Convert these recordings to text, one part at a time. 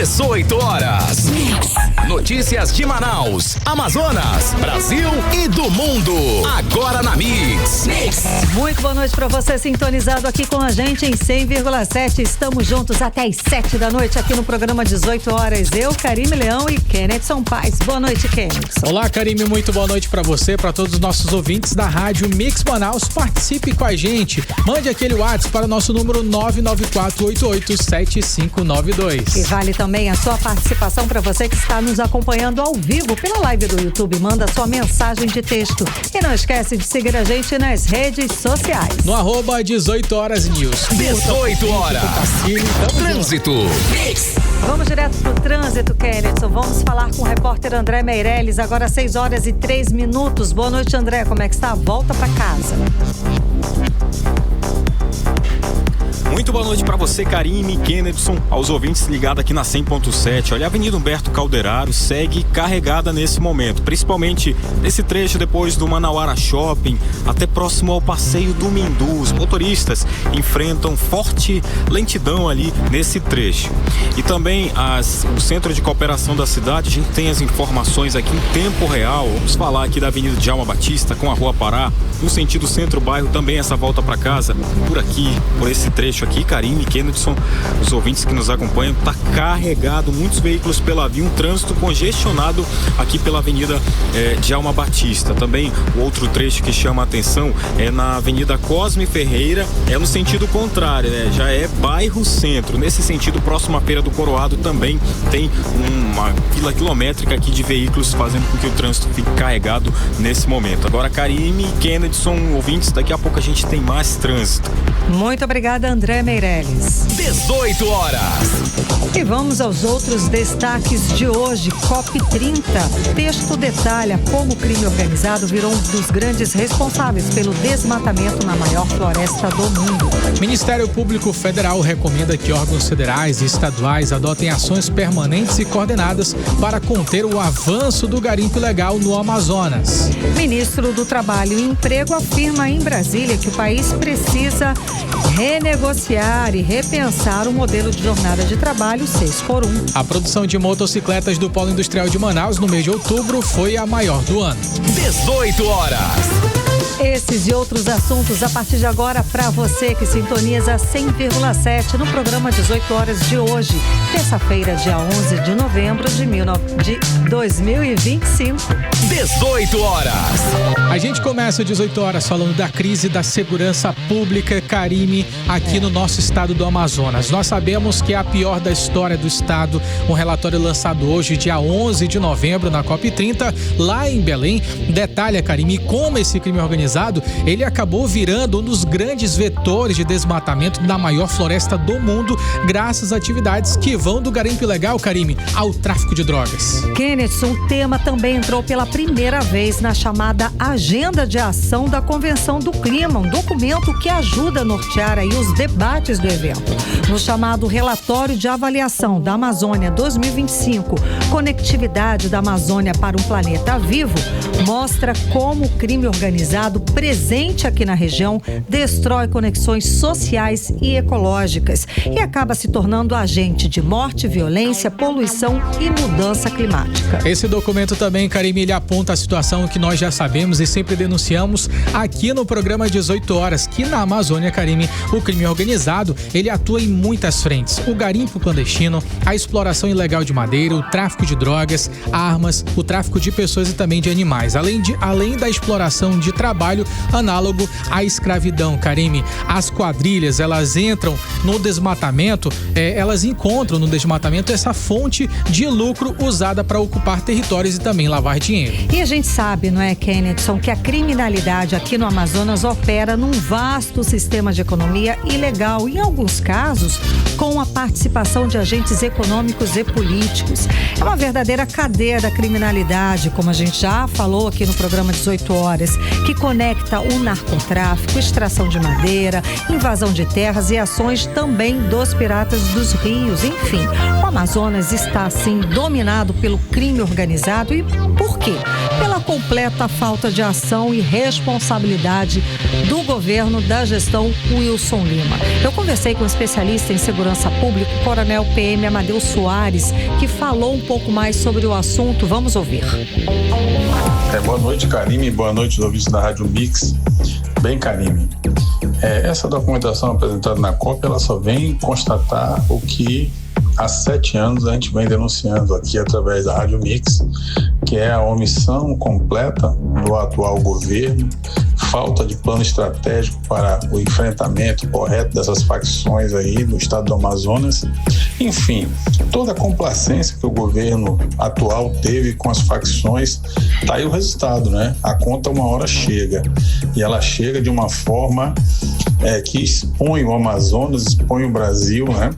18 horas. Notícias de Manaus, Amazonas, Brasil e do mundo. Agora na Mix. Muito boa noite para você sintonizado aqui com a gente em 100,7. Estamos juntos até as 7 da noite aqui no programa 18 horas. Eu, Karime Leão e Kennethson Paz. Boa noite, Kennethson. Olá, Karime. Muito boa noite para você, para todos os nossos ouvintes da Rádio Mix Manaus. Participe com a gente. Mande aquele WhatsApp para o nosso número 994887592. E vale também a sua participação para você que está nos acompanhando ao vivo pela live do YouTube. Manda sua mensagem de texto. E não esquece de seguir a gente nas redes sociais. No @ 18 horas News. 18 horas. Trânsito. Vamos direto pro trânsito, Kennethson. Vamos falar com o repórter André Meirelles. Agora 6 horas e 3 minutos. Boa noite, André. Como é que está? Volta para casa. Muito boa noite para você, Karime, Kennethson, aos ouvintes ligados aqui na 100.7. Olha, a Avenida Humberto Calderaro segue carregada nesse momento, principalmente nesse trecho depois do Manauara Shopping, até próximo ao Passeio do Mindu. Os motoristas enfrentam forte lentidão ali nesse trecho. E também o Centro de Cooperação da cidade, a gente tem as informações aqui em tempo real. Vamos falar aqui da Avenida Djalma Batista com a Rua Pará, no sentido centro-bairro, também essa volta para casa, por aqui, por esse trecho aqui, Karime, Kennethson, os ouvintes que nos acompanham, tá carregado, muitos veículos pela via, um trânsito congestionado aqui pela Avenida Djalma Batista. Também o outro trecho que chama a atenção é na Avenida Cosme Ferreira, no sentido contrário, né? Já é bairro centro. Nesse sentido, próximo à Feira do Coroado, também tem uma fila quilométrica aqui de veículos, fazendo com que o trânsito fique carregado nesse momento. Agora, Karime, Kennethson, ouvintes, daqui a pouco a gente tem mais trânsito. Muito obrigada, André Meirelles. 18 horas. E vamos aos outros destaques de hoje. COP30. Texto detalha como o crime organizado virou um dos grandes responsáveis pelo desmatamento na maior floresta do mundo. Ministério Público Federal recomenda que órgãos federais e estaduais adotem ações permanentes e coordenadas para conter o avanço do garimpo ilegal no Amazonas. Ministro do Trabalho e Emprego afirma em Brasília que o país precisa renegociar e repensar o modelo de jornada de trabalho 6x1. A produção de motocicletas do Polo Industrial de Manaus no mês de outubro foi a maior do ano. 18 horas. Esses e outros assuntos a partir de agora para você que sintoniza 100,7 no programa 18 horas de hoje, terça-feira, dia 11 de novembro de 2025. 18 horas. A gente começa 18 horas falando da crise da segurança pública, Karime, aqui no nosso estado do Amazonas. Nós sabemos que é a pior da história do estado. Um relatório lançado hoje, dia 11 de novembro, na COP30, lá em Belém, detalha, Karime, como esse crime organizado, ele acabou virando um dos grandes vetores de desmatamento da maior floresta do mundo, graças a atividades que vão do garimpo ilegal, Karime, ao tráfico de drogas. Kennethson, o tema também entrou pela primeira vez na chamada Agenda de Ação da Convenção do Clima, um documento que ajuda a nortear aí os debates do evento. No chamado Relatório de Avaliação da Amazônia 2025, Conectividade da Amazônia para um Planeta Vivo, mostra como o crime organizado presente aqui na região destrói conexões sociais e ecológicas e acaba se tornando agente de morte, violência, poluição e mudança climática. Esse documento também, Karime, ele aponta a situação que nós já sabemos e sempre denunciamos aqui no programa 18 horas, que na Amazônia, Karime, o crime organizado, ele atua em muitas frentes. O garimpo clandestino, a exploração ilegal de madeira, o tráfico de drogas, armas, o tráfico de pessoas e também de animais. Além da exploração de trabalho análogo à escravidão, Karime. As quadrilhas, elas entram no desmatamento, elas encontram no desmatamento essa fonte de lucro usada para ocupar territórios e também lavar dinheiro. E a gente sabe, não é, Kennethson, que a criminalidade aqui no Amazonas opera num vasto sistema de economia ilegal, em alguns casos, com a participação de agentes econômicos e políticos. É uma verdadeira cadeia da criminalidade, como a gente já falou aqui no programa 18 horas, que conecta o narcotráfico, extração de madeira, invasão de terras e ações também dos piratas dos rios. Enfim, o Amazonas está, assim, dominado pelo crime organizado. E por quê? Pela completa falta de ação e responsabilidade do governo da gestão Wilson Lima. Eu conversei com um especialista em segurança pública, o Coronel PM Amadeu Soares, que falou um pouco mais sobre o assunto. Vamos ouvir. Boa noite, Karime. Boa noite, os ouvintes da Rádio Mix. Bem, Karime, essa documentação apresentada na COP, ela só vem constatar o que há 7 anos a gente vem denunciando aqui através da Rádio Mix, que é a omissão completa do atual governo, falta de plano estratégico para o enfrentamento correto dessas facções aí no estado do Amazonas. Enfim, toda a complacência que o governo atual teve com as facções, tá aí o resultado, né? A conta uma hora chega, e ela chega de uma forma que expõe o Amazonas, expõe o Brasil, né?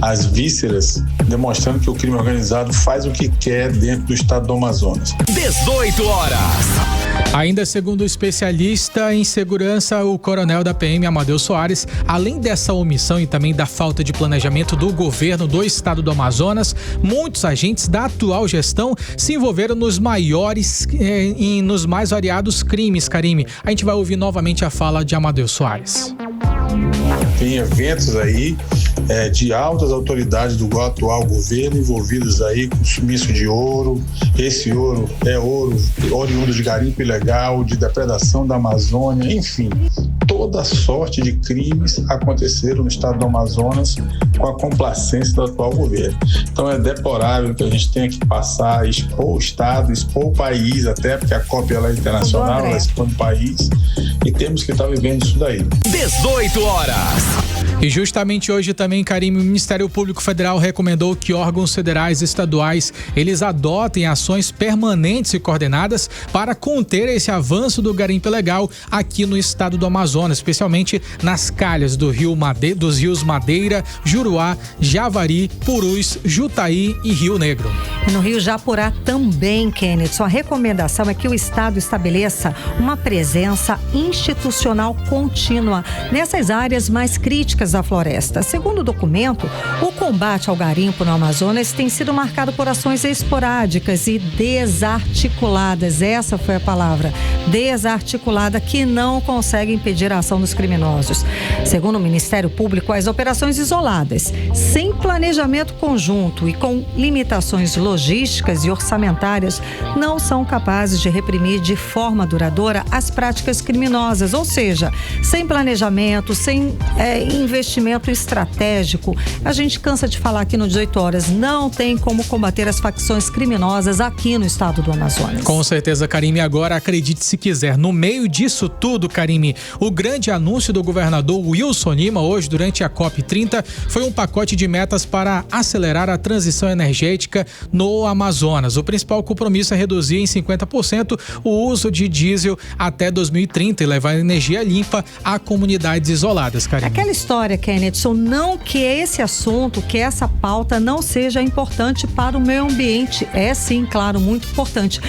As vísceras, demonstrando que o crime organizado faz o que quer dentro do estado do Amazonas. 18 horas. Ainda segundo o especialista em segurança, o coronel da PM, Amadeu Soares, além dessa omissão e também da falta de planejamento do governo do estado do Amazonas, muitos agentes da atual gestão se envolveram nos maiores e nos mais variados crimes, Karime. A gente vai ouvir novamente a fala de Amadeu Soares. Tem eventos aí de altas autoridades do atual governo envolvidos aí com sumiço de ouro. Esse ouro é ouro oriundo de garimpo ilegal, de depredação da Amazônia, enfim, toda sorte de crimes aconteceram no estado do Amazonas com a complacência do atual governo. Então é deplorável que a gente tenha que passar, expor o estado, expor o país, até porque a COP ela é internacional, ela expõe o país, e temos que estar vivendo isso daí. 18 horas. E justamente hoje também, Karime, o Ministério Público Federal recomendou que órgãos federais e estaduais, eles adotem ações permanentes e coordenadas para conter esse avanço do garimpo ilegal aqui no estado do Amazonas, especialmente nas calhas dos rios Madeira, Juruá, Javari, Purus, Jutaí e Rio Negro. No Rio Japurá também, Kenneth, a recomendação é que o estado estabeleça uma presença institucional contínua nessas áreas mais críticas da floresta. Segundo o documento, o combate ao garimpo no Amazonas tem sido marcado por ações esporádicas e desarticuladas. Essa foi a palavra, desarticulada, que não consegue impedir a ação dos criminosos. Segundo o Ministério Público, as operações isoladas, sem planejamento conjunto e com limitações logísticas e orçamentárias, não são capazes de reprimir de forma duradoura as práticas criminosas, ou seja, sem planejamento, sem investimento estratégico. A gente cansa de falar aqui no 18 horas, não tem como combater as facções criminosas aqui no estado do Amazonas. Com certeza, Karime. Agora, acredite se quiser, no meio disso tudo, Karime, o grande anúncio do governador Wilson Lima hoje durante a COP30 foi um pacote de metas para acelerar a transição energética no Amazonas. O principal compromisso é reduzir em 50% o uso de diesel até 2030 e levar energia limpa a comunidades isoladas, Karime. Aquela história, Kenneth, não que esse assunto, que essa pauta não seja importante para o meio ambiente. É sim, claro, muito importante.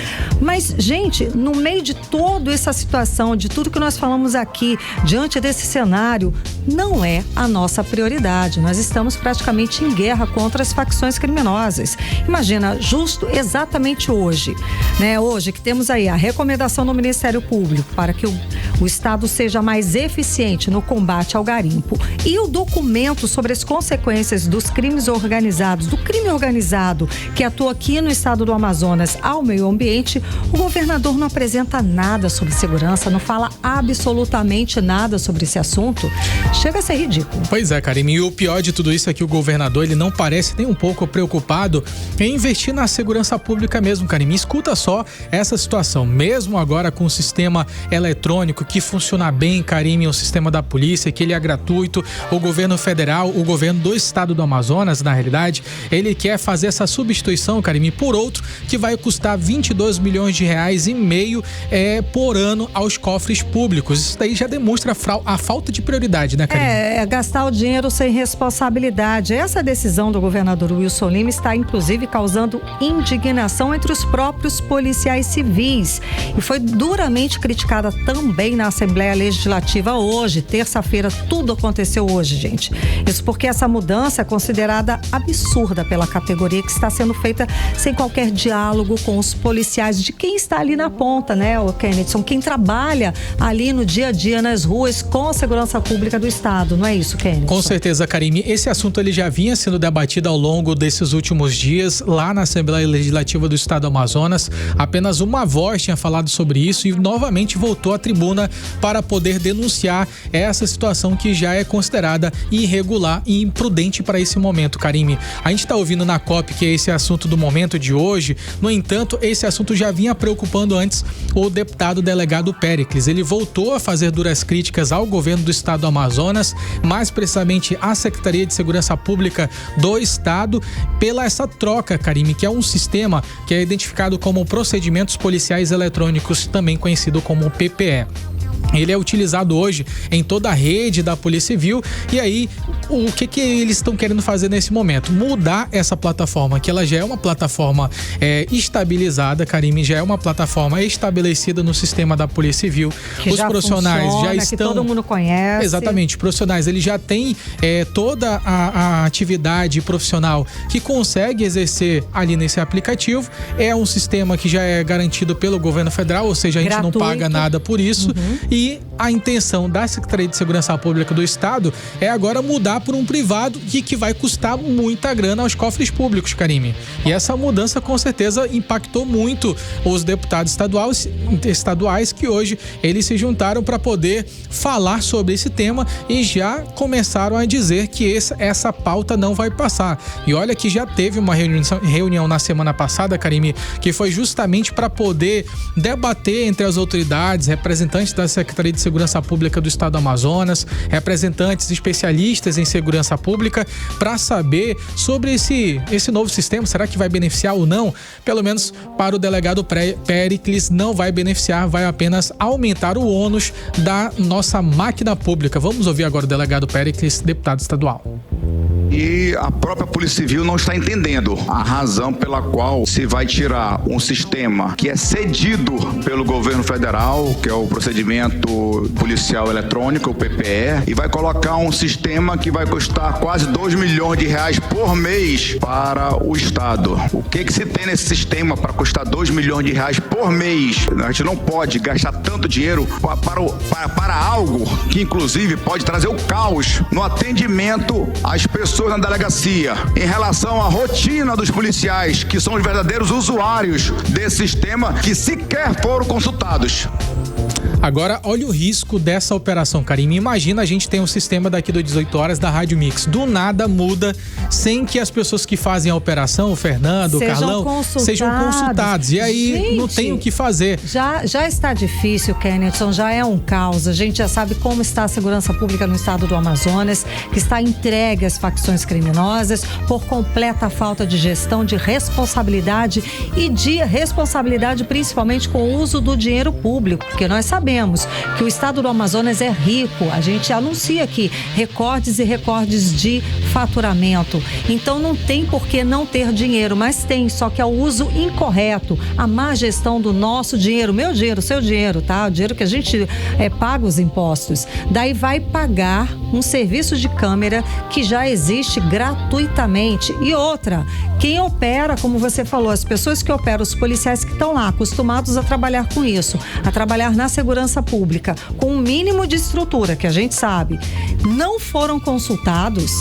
Mas, gente, no meio de toda essa situação, de tudo que nós falamos aqui, diante desse cenário, não é a nossa prioridade. Nós estamos praticamente em guerra contra as facções criminosas. Imagina, justo exatamente hoje, né? Hoje que temos aí a recomendação do Ministério Público para que o Estado seja mais eficiente no combate ao garimpo e o documento sobre as consequências dos crimes organizados, do crime organizado que atua aqui no estado do Amazonas ao meio ambiente, o governador não apresenta nada sobre segurança, não fala absolutamente nada sobre esse assunto. Chega a ser ridículo. Pois é, Karime, e o pior de tudo isso é que o governador, ele não parece nem um pouco preocupado em investir na segurança pública mesmo, Karime. Escuta só essa situação, mesmo agora com o sistema eletrônico que funciona bem, Karime, o sistema da polícia, que ele é gratuito, o governo federal, o governo do estado do Amazonas, na realidade, ele quer fazer essa substituição, Karime, por outro que vai custar 22 milhões de reais e meio por ano aos cofres públicos. Isso daí já demonstra a falta de prioridade, né, Karime? É gastar o dinheiro sem responsabilidade. Essa decisão do governador Wilson Lima está, inclusive, causando indignação entre os próprios policiais civis e foi duramente criticada também na Assembleia Legislativa hoje, terça-feira. Tudo aconteceu hoje, gente. Isso porque essa mudança é considerada absurda pela categoria, que está sendo feita sem qualquer diálogo com os policiais, de quem está ali na ponta, né, o Kennedy? Quem trabalha ali no dia a dia nas ruas com a segurança pública do estado, não é isso, Kennedy? Com certeza, Karime. Esse assunto ele já vinha sendo debatido ao longo desses últimos dias lá na Assembleia Legislativa do estado do Amazonas. Apenas uma voz tinha falado sobre isso e novamente voltou à tribuna para poder denunciar essa situação que já é considerada irregular e imprudente para esse momento, Karime. A gente está ouvindo na COP que é esse assunto do momento de hoje. No entanto, esse assunto já vinha preocupando antes o deputado delegado Péricles. Ele voltou a fazer duras críticas ao governo do estado do Amazonas, mais precisamente à Secretaria de Segurança Pública do estado, pela essa troca, Karime, que é um sistema que é identificado como Procedimentos Policiais Eletrônicos, também conhecido como PPE. Ele é utilizado hoje em toda a rede da Polícia Civil. E aí, o que eles estão querendo fazer nesse momento? Mudar essa plataforma, que ela já é uma plataforma estabilizada, Karime, já é uma plataforma estabelecida no sistema da Polícia Civil. Que os profissionais já estão... que todo mundo conhece. Exatamente, profissionais, eles já têm toda a atividade profissional que consegue exercer ali nesse aplicativo. É um sistema que já é garantido pelo governo federal, ou seja, a gente não paga nada por isso. E a intenção da Secretaria de Segurança Pública do Estado é agora mudar por um privado que vai custar muita grana aos cofres públicos, Karime. E essa mudança com certeza impactou muito os deputados estaduais que hoje eles se juntaram para poder falar sobre esse tema e já começaram a dizer que essa pauta não vai passar. E olha que já teve uma reunião na semana passada, Karime, que foi justamente para poder debater entre as autoridades, representantes da Secretaria de Segurança Pública do Estado do Amazonas, representantes especialistas em segurança pública, para saber sobre esse novo sistema. Será que vai beneficiar ou não? Pelo menos para o delegado Péricles não vai beneficiar, vai apenas aumentar o ônus da nossa máquina pública. Vamos ouvir agora o delegado Péricles, deputado estadual. E a própria Polícia Civil não está entendendo a razão pela qual se vai tirar um sistema que é cedido pelo governo federal, que é o Procedimento Policial Eletrônico, o PPE, e vai colocar um sistema que vai custar quase 2 milhões de reais por mês para o Estado. O que se tem nesse sistema para custar 2 milhões de reais por mês? A gente não pode gastar tanto dinheiro para algo que, inclusive, pode trazer o caos no atendimento às pessoas na delegacia, em relação à rotina dos policiais, que são os verdadeiros usuários desse sistema, que sequer foram consultados. Agora, olha o risco dessa operação, Karime. Imagina a gente tem um sistema daqui do 18 horas da Rádio Mix. Do nada muda, sem que as pessoas que fazem a operação, o Fernando, o Carlão, sejam consultados. E aí, gente, não tem o que fazer. Já está difícil, Kennedy, já é um caos. A gente já sabe como está a segurança pública no estado do Amazonas, que está entregue às facções criminosas por completa falta de gestão, de responsabilidade e de responsabilidade principalmente com o uso do dinheiro público, porque nós sabemos que o estado do Amazonas é rico. A gente anuncia aqui recordes e recordes de faturamento. Então não tem por que não ter dinheiro, mas tem, só que é o uso incorreto, a má gestão do nosso dinheiro, meu dinheiro, seu dinheiro, tá? O dinheiro que a gente paga os impostos. Daí vai pagar um serviço de câmera que já existe gratuitamente. E outra, quem opera, como você falou, as pessoas que operam, os policiais que estão lá, acostumados a trabalhar com isso, a trabalhar na segurança pública, com um mínimo de estrutura, que a gente sabe, não foram consultados,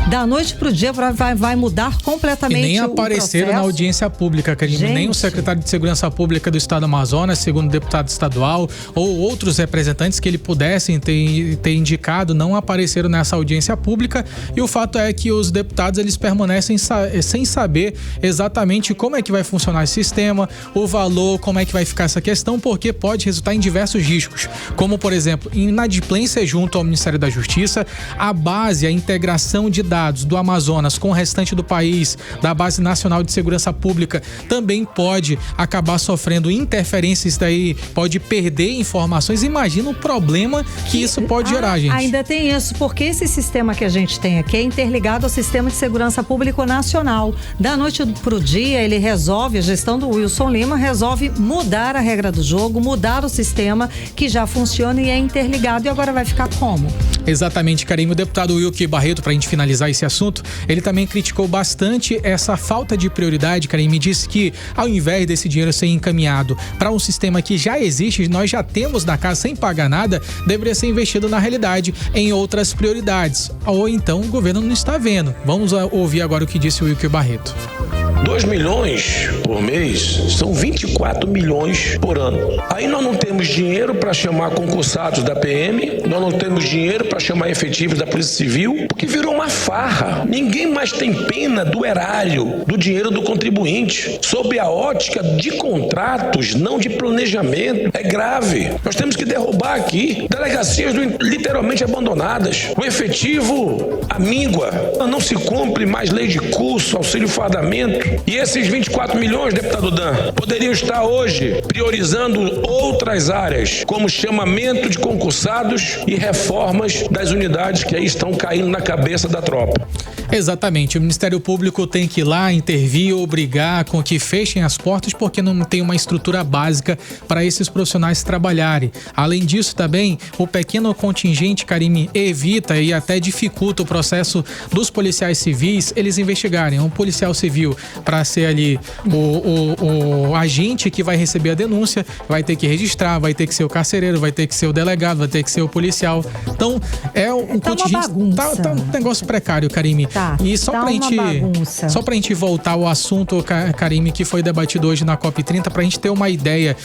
da noite pro dia vai mudar completamente o processo. E nem apareceram na audiência pública, Karime, nem o secretário de Segurança Pública do Estado do Amazonas, segundo o deputado estadual, ou outros representantes que ele pudessem ter indicado, não apareceram nessa audiência pública. E o fato é que os deputados, eles permanecem sem saber exatamente como é que vai funcionar esse sistema, o valor, como é que vai ficar essa questão, porque pode resultar em diversos riscos, como, por exemplo, inadimplência junto ao Ministério da Justiça, a base, a integração de dados dados do Amazonas com o restante do país, da Base Nacional de Segurança Pública, também pode acabar sofrendo interferências, daí pode perder informações. Imagina o problema que isso pode gerar, gente. Ainda tem isso, porque esse sistema que a gente tem aqui é interligado ao Sistema de Segurança Público Nacional. Da noite pro dia, ele resolve, a gestão do Wilson Lima resolve mudar a regra do jogo, mudar o sistema que já funciona e é interligado. E agora vai ficar como? Exatamente, Karime. O deputado Wilker Barreto, para a gente finalizar esse assunto, ele também criticou bastante essa falta de prioridade, Karime. Disse que ao invés desse dinheiro ser encaminhado para um sistema que já existe, nós já temos na casa sem pagar nada, deveria ser investido na realidade em outras prioridades. Ou então o governo não está vendo. Vamos ouvir agora o que disse o Wilker Barreto. 2 milhões por mês são 24 milhões por ano. Aí nós não temos dinheiro para chamar concursados da PM, nós não temos dinheiro para chamar efetivos da Polícia Civil, porque virou uma farra. Ninguém mais tem pena do erário, do dinheiro do contribuinte. Sob a ótica de contratos, não de planejamento, é grave. Nós temos que derrubar aqui delegacias literalmente abandonadas. O efetivo amíngua, não se cumpre mais lei de curso, auxílio fardamento. E esses 24 milhões, deputado Dan, poderiam estar hoje priorizando outras áreas, como chamamento de concursados e reformas das unidades que aí estão caindo na cabeça da tropa. Exatamente, o Ministério Público tem que ir lá, intervir, obrigar com que fechem as portas, porque não tem uma estrutura básica para esses profissionais trabalharem. Além disso, também, o pequeno contingente, Karime, evita e até dificulta o processo dos policiais civis, eles investigarem. Um policial civil, para ser ali o agente que vai receber a denúncia, vai ter que registrar, vai ter que ser o carcereiro, vai ter que ser o delegado, vai ter que ser o policial. Então, é um contingente... Tá um negócio precário, Karime. E só pra gente voltar ao assunto, Karime, que foi debatido hoje na COP30, pra gente ter uma ideia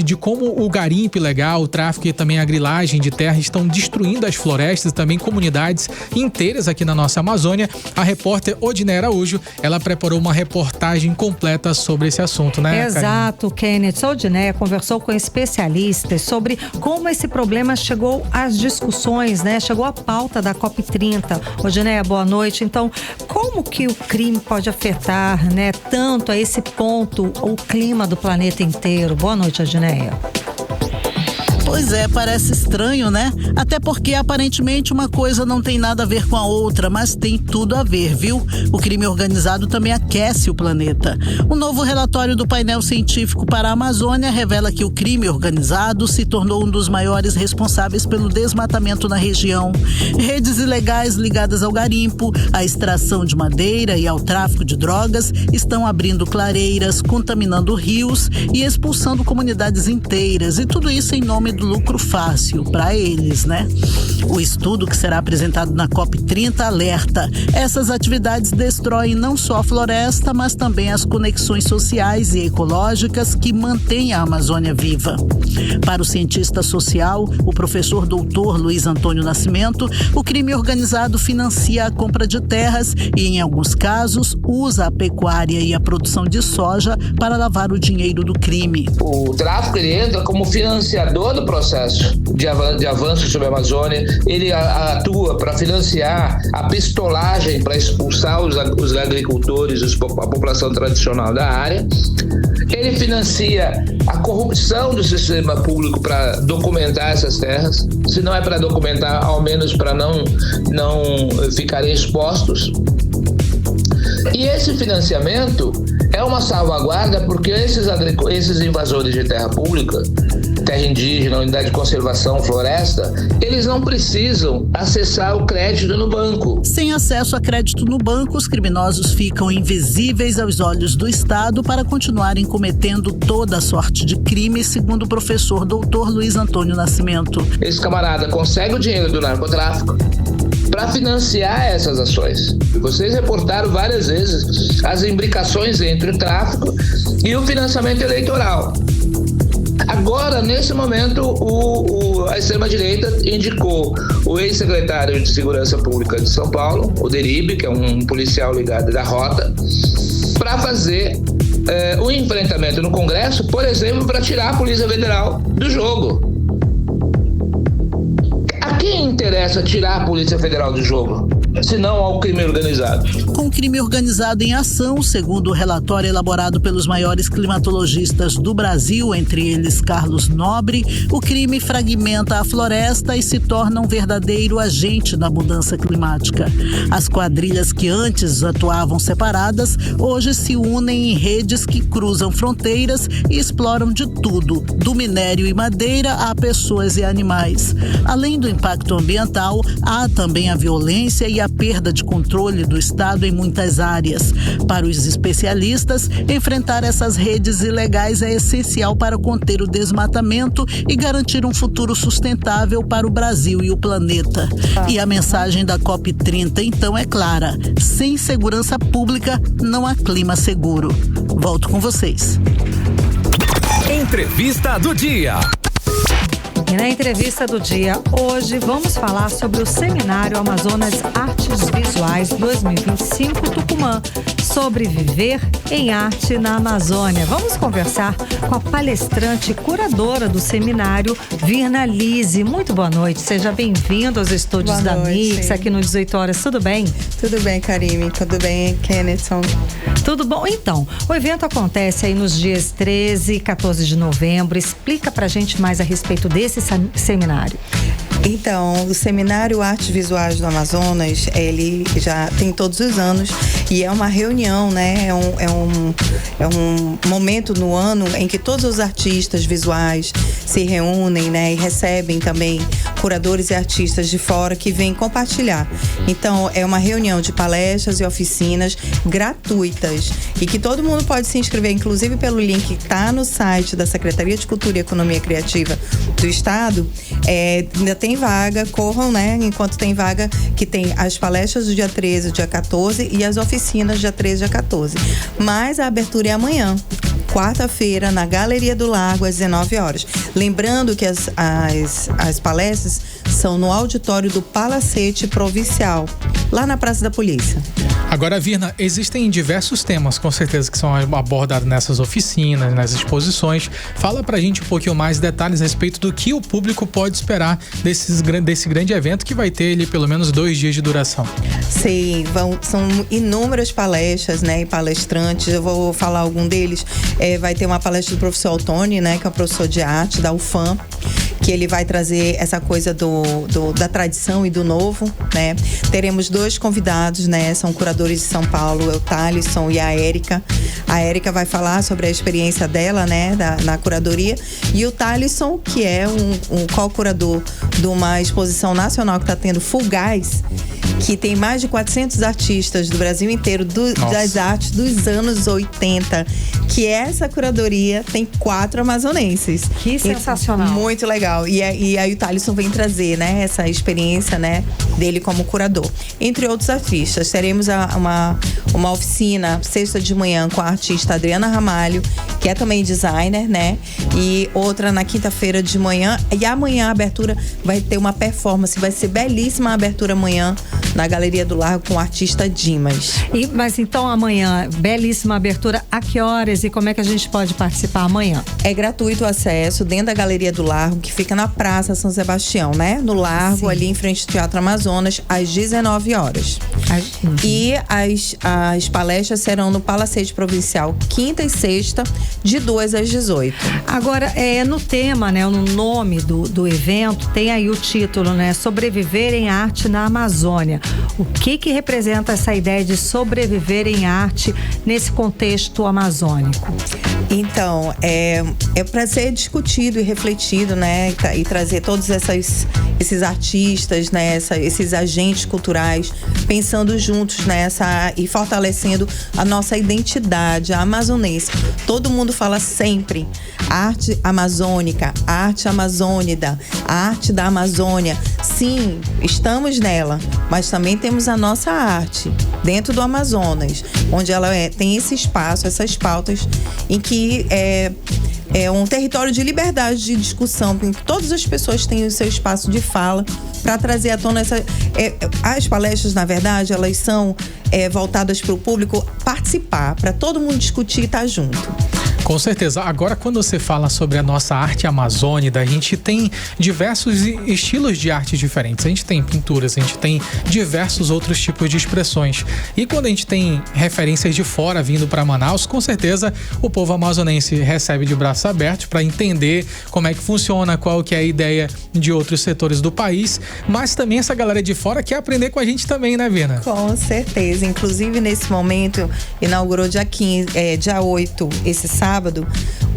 de como o garimpo ilegal, o tráfico e também a grilagem de terra estão destruindo as florestas, também comunidades inteiras aqui na nossa Amazônia. A repórter Odiné Araújo, ela preparou uma reportagem completa sobre esse assunto, né, Exato, Kenneth. A Odiné conversou com especialistas sobre como esse problema chegou às discussões, né? Chegou à pauta da COP30. Odiné, boa noite. Então, como que o crime pode afetar, né, tanto a esse ponto o clima do planeta inteiro? Boa noite, Odiné. Pois é, parece estranho, né? Até porque aparentemente uma coisa não tem nada a ver com a outra, mas tem tudo a ver, viu? O crime organizado também aquece o planeta. Um novo relatório do painel científico para a Amazônia revela que o crime organizado se tornou um dos maiores responsáveis pelo desmatamento na região. Redes ilegais ligadas ao garimpo, à extração de madeira e ao tráfico de drogas estão abrindo clareiras, contaminando rios e expulsando comunidades inteiras. E tudo isso em nome do lucro fácil para eles, né? O estudo que será apresentado na COP30 alerta: essas atividades destroem não só a floresta, mas também as conexões sociais e ecológicas que mantêm a Amazônia viva. Para o cientista social, o professor doutor Luiz Antônio Nascimento, o crime organizado financia a compra de terras e, em alguns casos, usa a pecuária e a produção de soja para lavar o dinheiro do crime. O tráfico, ele entra como financiador do processo de avanço sobre a Amazônia. Ele atua para financiar a pistolagem, para expulsar os agricultores, a população tradicional da área. Ele financia a corrupção do sistema público para documentar essas terras. Se não é para documentar, ao menos para não ficarem expostos. E esse financiamento é uma salvaguarda, porque esses invasores de terra pública, terra indígena, unidade de conservação, floresta, eles não precisam acessar o crédito no banco. Sem acesso a crédito no banco, os criminosos ficam invisíveis aos olhos do Estado para continuarem cometendo toda a sorte de crimes, segundo o professor doutor Luiz Antônio Nascimento. Esse camarada consegue o dinheiro do narcotráfico para financiar essas ações. Vocês reportaram várias vezes as imbricações entre o tráfico e o financiamento eleitoral. Agora, nesse momento, a extrema-direita indicou o ex-secretário de Segurança Pública de São Paulo, o Deribe, que é um policial ligado da Rota, para fazer o enfrentamento no Congresso, por exemplo, para tirar a Polícia Federal do jogo. A quem interessa tirar a Polícia Federal do jogo? senão ao crime organizado. Com o crime organizado em ação, segundo o relatório elaborado pelos maiores climatologistas do Brasil, entre eles Carlos Nobre, o crime fragmenta a floresta e se torna um verdadeiro agente da mudança climática. As quadrilhas que antes atuavam separadas, hoje se unem em redes que cruzam fronteiras e exploram de tudo, do minério e madeira a pessoas e animais. Além do impacto ambiental, há também a violência e a perda de controle do Estado em muitas áreas. Para os especialistas, enfrentar essas redes ilegais é essencial para conter o desmatamento e garantir um futuro sustentável para o Brasil e o planeta. E a mensagem da COP30, então, é clara: sem segurança pública, não há clima seguro. Volto com vocês. Entrevista do dia. E na entrevista do dia, hoje vamos falar sobre o Seminário Amazonas Artes Visuais 2025 Tucumã, sobre viver em arte na Amazônia. Vamos conversar com a palestrante e curadora do seminário, Virna Lise. Muito boa noite, seja bem-vindo aos estúdios da Mix, aqui no 18 horas, tudo bem? Tudo bem, Karime, tudo bem, Kennethson? Tudo bom? Então, o evento acontece aí nos dias 13 e 14 de novembro. Explica pra gente mais a respeito desse seminário. Então, o Seminário Artes Visuais do Amazonas, ele já tem todos os anos e é uma reunião, né? É um momento no ano em que todos os artistas visuais se reúnem, né? E recebem também curadores e artistas de fora que vêm compartilhar. Então, é uma reunião de palestras e oficinas gratuitas e que todo mundo pode se inscrever, inclusive pelo link que está no site da Secretaria de Cultura e Economia Criativa do Estado. Ainda tem vaga, corram, né? Enquanto tem vaga, que tem as palestras do dia 13, dia 14 e as oficinas dia 13 e dia 14. Mas a abertura é amanhã, quarta-feira, na Galeria do Largo, às 19 horas. Lembrando que as palestras são no auditório do Palacete Provincial, lá na Praça da Polícia. Agora, Virna, existem diversos temas, com certeza, que são abordados nessas oficinas, nas exposições. Fala pra gente um pouquinho mais detalhes a respeito do que o público pode esperar desse grande evento que vai ter ali pelo menos 2 dias de duração. Sim, são inúmeras palestras, né, e palestrantes. Eu vou falar algum deles. Vai ter uma palestra do professor Altoni, né, que é o professor de arte da UFAM, que ele vai trazer essa coisa da tradição e do novo, né? Teremos 2 convidados, né? São curadores de São Paulo, o Thalisson e a Érica. A Érica vai falar sobre a experiência dela, né? Na curadoria. E o Thalisson, que é um co-curador de uma exposição nacional que está tendo Fulgaz, que tem mais de 400 artistas do Brasil inteiro, das artes dos anos 80, que essa curadoria tem 4 amazonenses. Que sensacional. Muito legal. E aí o Thalisson vem trazer, né, essa experiência, né, dele como curador. Entre outros artistas, teremos uma oficina sexta de manhã com a artista Adriana Ramalho, que é também designer, né? E outra na quinta-feira de manhã. E amanhã a abertura vai ter uma performance, vai ser belíssima a abertura amanhã na Galeria do Largo com o artista Dimas. Mas então amanhã, belíssima abertura, a que horas e como é que a gente pode participar amanhã? É gratuito o acesso dentro da Galeria do Largo, que fica na Praça São Sebastião, né? No Largo, sim, ali em frente ao Teatro Amazonas, às 19 horas. E as palestras serão no Palacete Provincial, quinta e sexta, de 2 às 18. Agora, no tema, né? No nome do evento, tem aí o título, né? Sobreviver em arte na Amazônia. O que representa essa ideia de sobreviver em arte nesse contexto amazônico? Então, é para ser discutido e refletido, né? E trazer todos esses artistas, né? Esses agentes culturais, pensando juntos nessa e fortalecendo a nossa identidade, a amazonense. Todo mundo fala sempre arte amazônica, arte amazônida, a arte da Amazônia. Sim, estamos nela, mas também temos a nossa arte dentro do Amazonas, onde ela tem esse espaço, essas pautas em que é um território de liberdade de discussão, em que todas as pessoas têm o seu espaço de fala para trazer à tona as palestras, na verdade, elas são voltadas para o público participar, para todo mundo discutir e estar junto. Com certeza. Agora, quando você fala sobre a nossa arte amazônica, a gente tem diversos estilos de arte diferentes. A gente tem pinturas, a gente tem diversos outros tipos de expressões. E quando a gente tem referências de fora vindo para Manaus, com certeza o povo amazonense recebe de braços abertos para entender como é que funciona, qual que é a ideia de outros setores do país. Mas também essa galera de fora quer aprender com a gente também, né, Vina? Com certeza. Inclusive, nesse momento, inaugurou dia 8, esse sábado,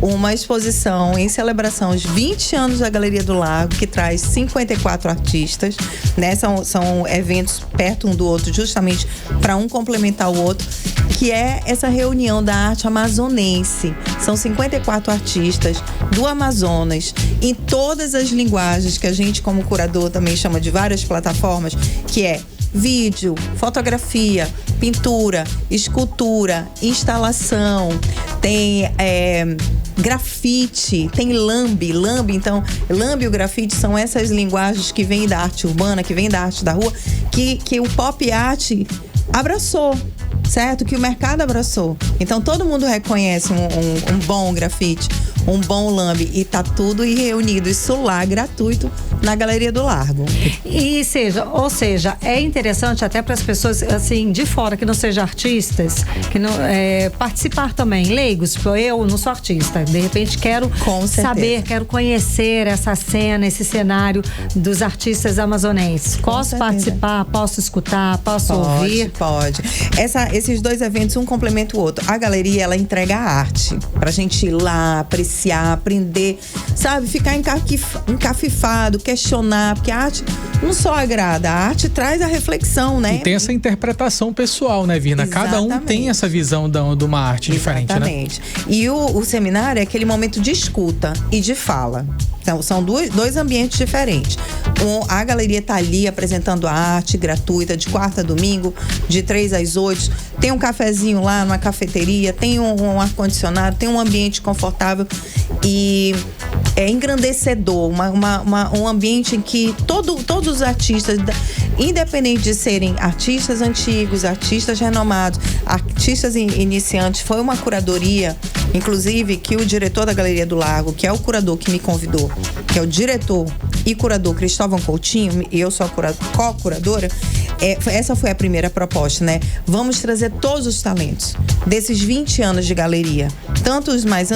uma exposição em celebração aos 20 anos da Galeria do Largo, que traz 54 artistas, né? São eventos perto um do outro, justamente para um complementar o outro, que é essa reunião da arte amazonense. São 54 artistas do Amazonas, em todas as linguagens que a gente, como curador, também chama de várias plataformas, que é vídeo, fotografia, pintura, escultura, instalação, tem grafite, tem lambe. Então, lambe e o grafite são essas linguagens que vêm da arte urbana, que vêm da arte da rua, que o pop art abraçou, certo? Que o mercado abraçou. Então, todo mundo reconhece um bom grafite, um bom lambe, e tá tudo reunido, isso lá, gratuito, na Galeria do Largo. Ou seja, é interessante até para as pessoas assim de fora que não sejam artistas, que não participar também, leigos. Eu não sou artista, de repente quero saber, quero conhecer essa cena, esse cenário dos artistas amazonenses. Posso participar, posso escutar, posso ouvir? Pode. Esses dois eventos, um complementa o outro. A galeria, ela entrega a arte pra gente ir lá, apreciar, aprender, sabe? Ficar encafifado, questionar, porque a arte não só agrada, a arte traz a reflexão, né? E tem essa interpretação pessoal, né, Vina? Exatamente. Cada um tem essa visão de uma arte diferente, né? Exatamente. E o seminário é aquele momento de escuta e de fala. Então, são dois ambientes diferentes. A galeria está ali apresentando a arte gratuita, de quarta a domingo, de 3 às 8. Tem um cafezinho lá numa cafeteria, tem um ar-condicionado, tem um ambiente confortável e é engrandecedor. Um ambiente em que todos os artistas, independente de serem artistas antigos, artistas renomados, artistas iniciantes, foi uma curadoria, inclusive, que o diretor da Galeria do Largo, que é o curador que me convidou, que é o diretor e curador Cristóvão Coutinho, e eu sou a co-curadora, essa foi a primeira proposta, né? Vamos trazer todos os talentos desses 20 anos de galeria, tanto os mais